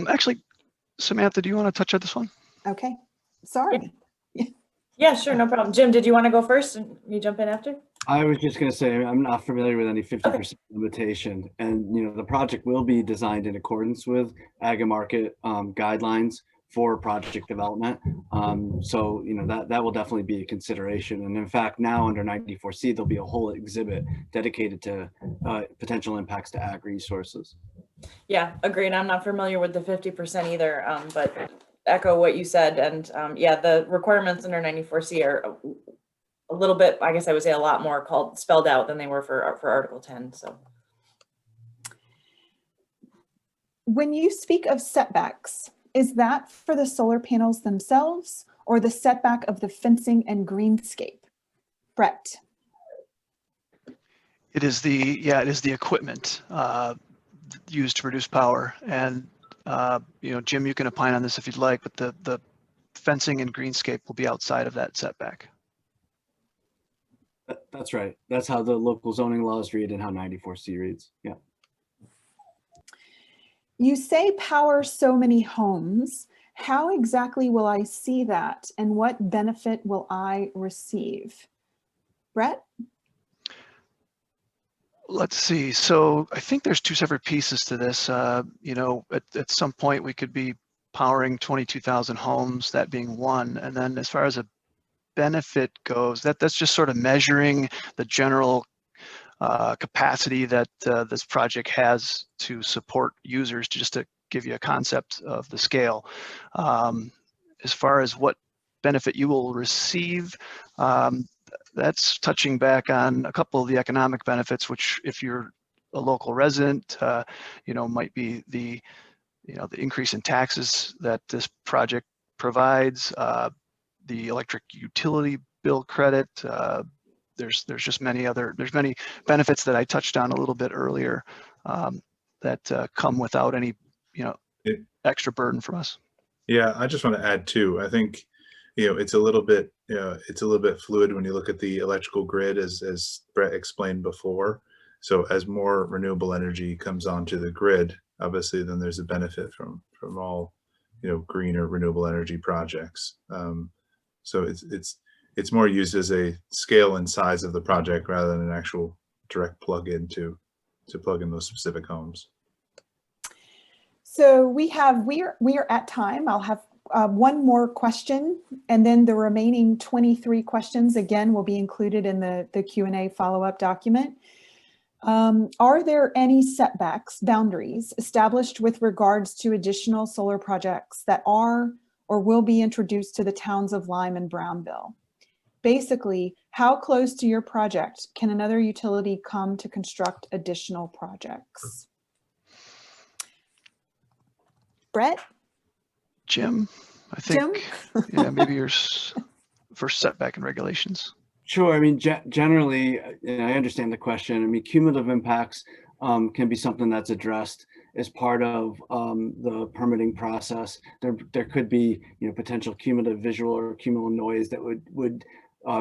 [SPEAKER 3] actually, Samantha, do you want to touch on this one?
[SPEAKER 1] Okay, sorry.
[SPEAKER 6] Yeah, sure, no problem. Jim, did you want to go first and you jump in after?
[SPEAKER 5] I was just going to say, I'm not familiar with any 50% limitation, and the project will be designed in accordance with ag and market guidelines for project development. So that will definitely be a consideration. And in fact, now under 94C, there'll be a whole exhibit dedicated to potential impacts to ag resources.
[SPEAKER 6] Yeah, agreed. I'm not familiar with the 50% either, but echo what you said. And yeah, the requirements under 94C are a little bit, I guess I would say a lot more spelled out than they were for Article 10. So
[SPEAKER 1] when you speak of setbacks, is that for the solar panels themselves or the setback of the fencing and greenscape? Brett.
[SPEAKER 3] It is the equipment used to produce power. And Jim, you can opine on this if you'd like, but the fencing and greenscape will be outside of that setback.
[SPEAKER 5] That's right. That's how the local zoning laws read and how 94C reads. Yeah.
[SPEAKER 1] You say power so many homes. How exactly will I see that and what benefit will I receive? Brett?
[SPEAKER 3] Let's see. So I think there's two separate pieces to this. At some point we could be powering 22,000 homes, that being one. And then as far as a benefit goes, that's just sort of measuring the general capacity that this project has to support users, just to give you a concept of the scale. As far as what benefit you will receive, that's touching back on a couple of the economic benefits, which if you're a local resident, might be the increase in taxes that this project provides, the electric utility bill credit. There's many benefits that I touched on a little bit earlier that come without any extra burden from us.
[SPEAKER 2] Yeah, I just want to add too. I think it's a little bit, it's a little bit fluid when you look at the electrical grid, as Brett explained before. So as more renewable energy comes onto the grid, obviously, then there's a benefit from all, greener renewable energy projects. So it's more used as a scale and size of the project rather than an actual direct plug-in to plug in those specific homes.
[SPEAKER 1] So we are at time. I'll have one more question, and then the remaining 23 questions again will be included in the Q&A follow-up document. Are there any setbacks, boundaries established with regards to additional solar projects that are or will be introduced to the towns of Lyme and Brownville? Basically, how close to your project can another utility come to construct additional projects? Brett?
[SPEAKER 3] Jim, I think, yeah, maybe yours first setback and regulations.
[SPEAKER 5] Sure. I mean, generally, I understand the question. I mean, cumulative impacts can be something that's addressed as part of the permitting process. There could be, potential cumulative visual or cumulative noise that would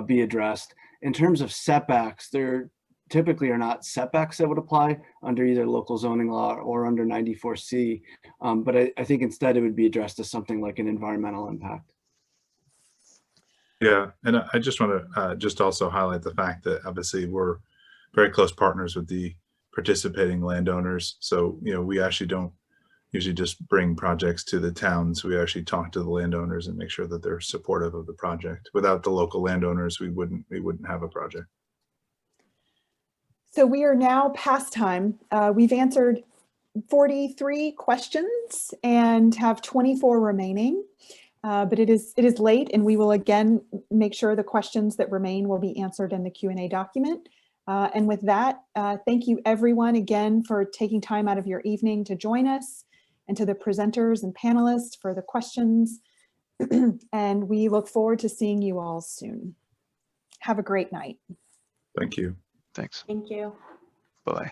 [SPEAKER 5] be addressed. In terms of setbacks, there typically are not setbacks that would apply under either local zoning law or under 94C. But I think instead it would be addressed as something like an environmental impact.
[SPEAKER 2] Yeah, and I just want to just also highlight the fact that obviously we're very close partners with the participating landowners. So, we actually don't usually just bring projects to the towns. We actually talk to the landowners and make sure that they're supportive of the project. Without the local landowners, we wouldn't have a project.
[SPEAKER 1] So we are now past time. We've answered 43 questions and have 24 remaining. But it is late, and we will again make sure the questions that remain will be answered in the Q&A document. And with that, thank you everyone again for taking time out of your evening to join us, and to the presenters and panelists for the questions. And we look forward to seeing you all soon. Have a great night.
[SPEAKER 2] Thank you.
[SPEAKER 3] Thanks.
[SPEAKER 6] Thank you.
[SPEAKER 3] Bye-bye.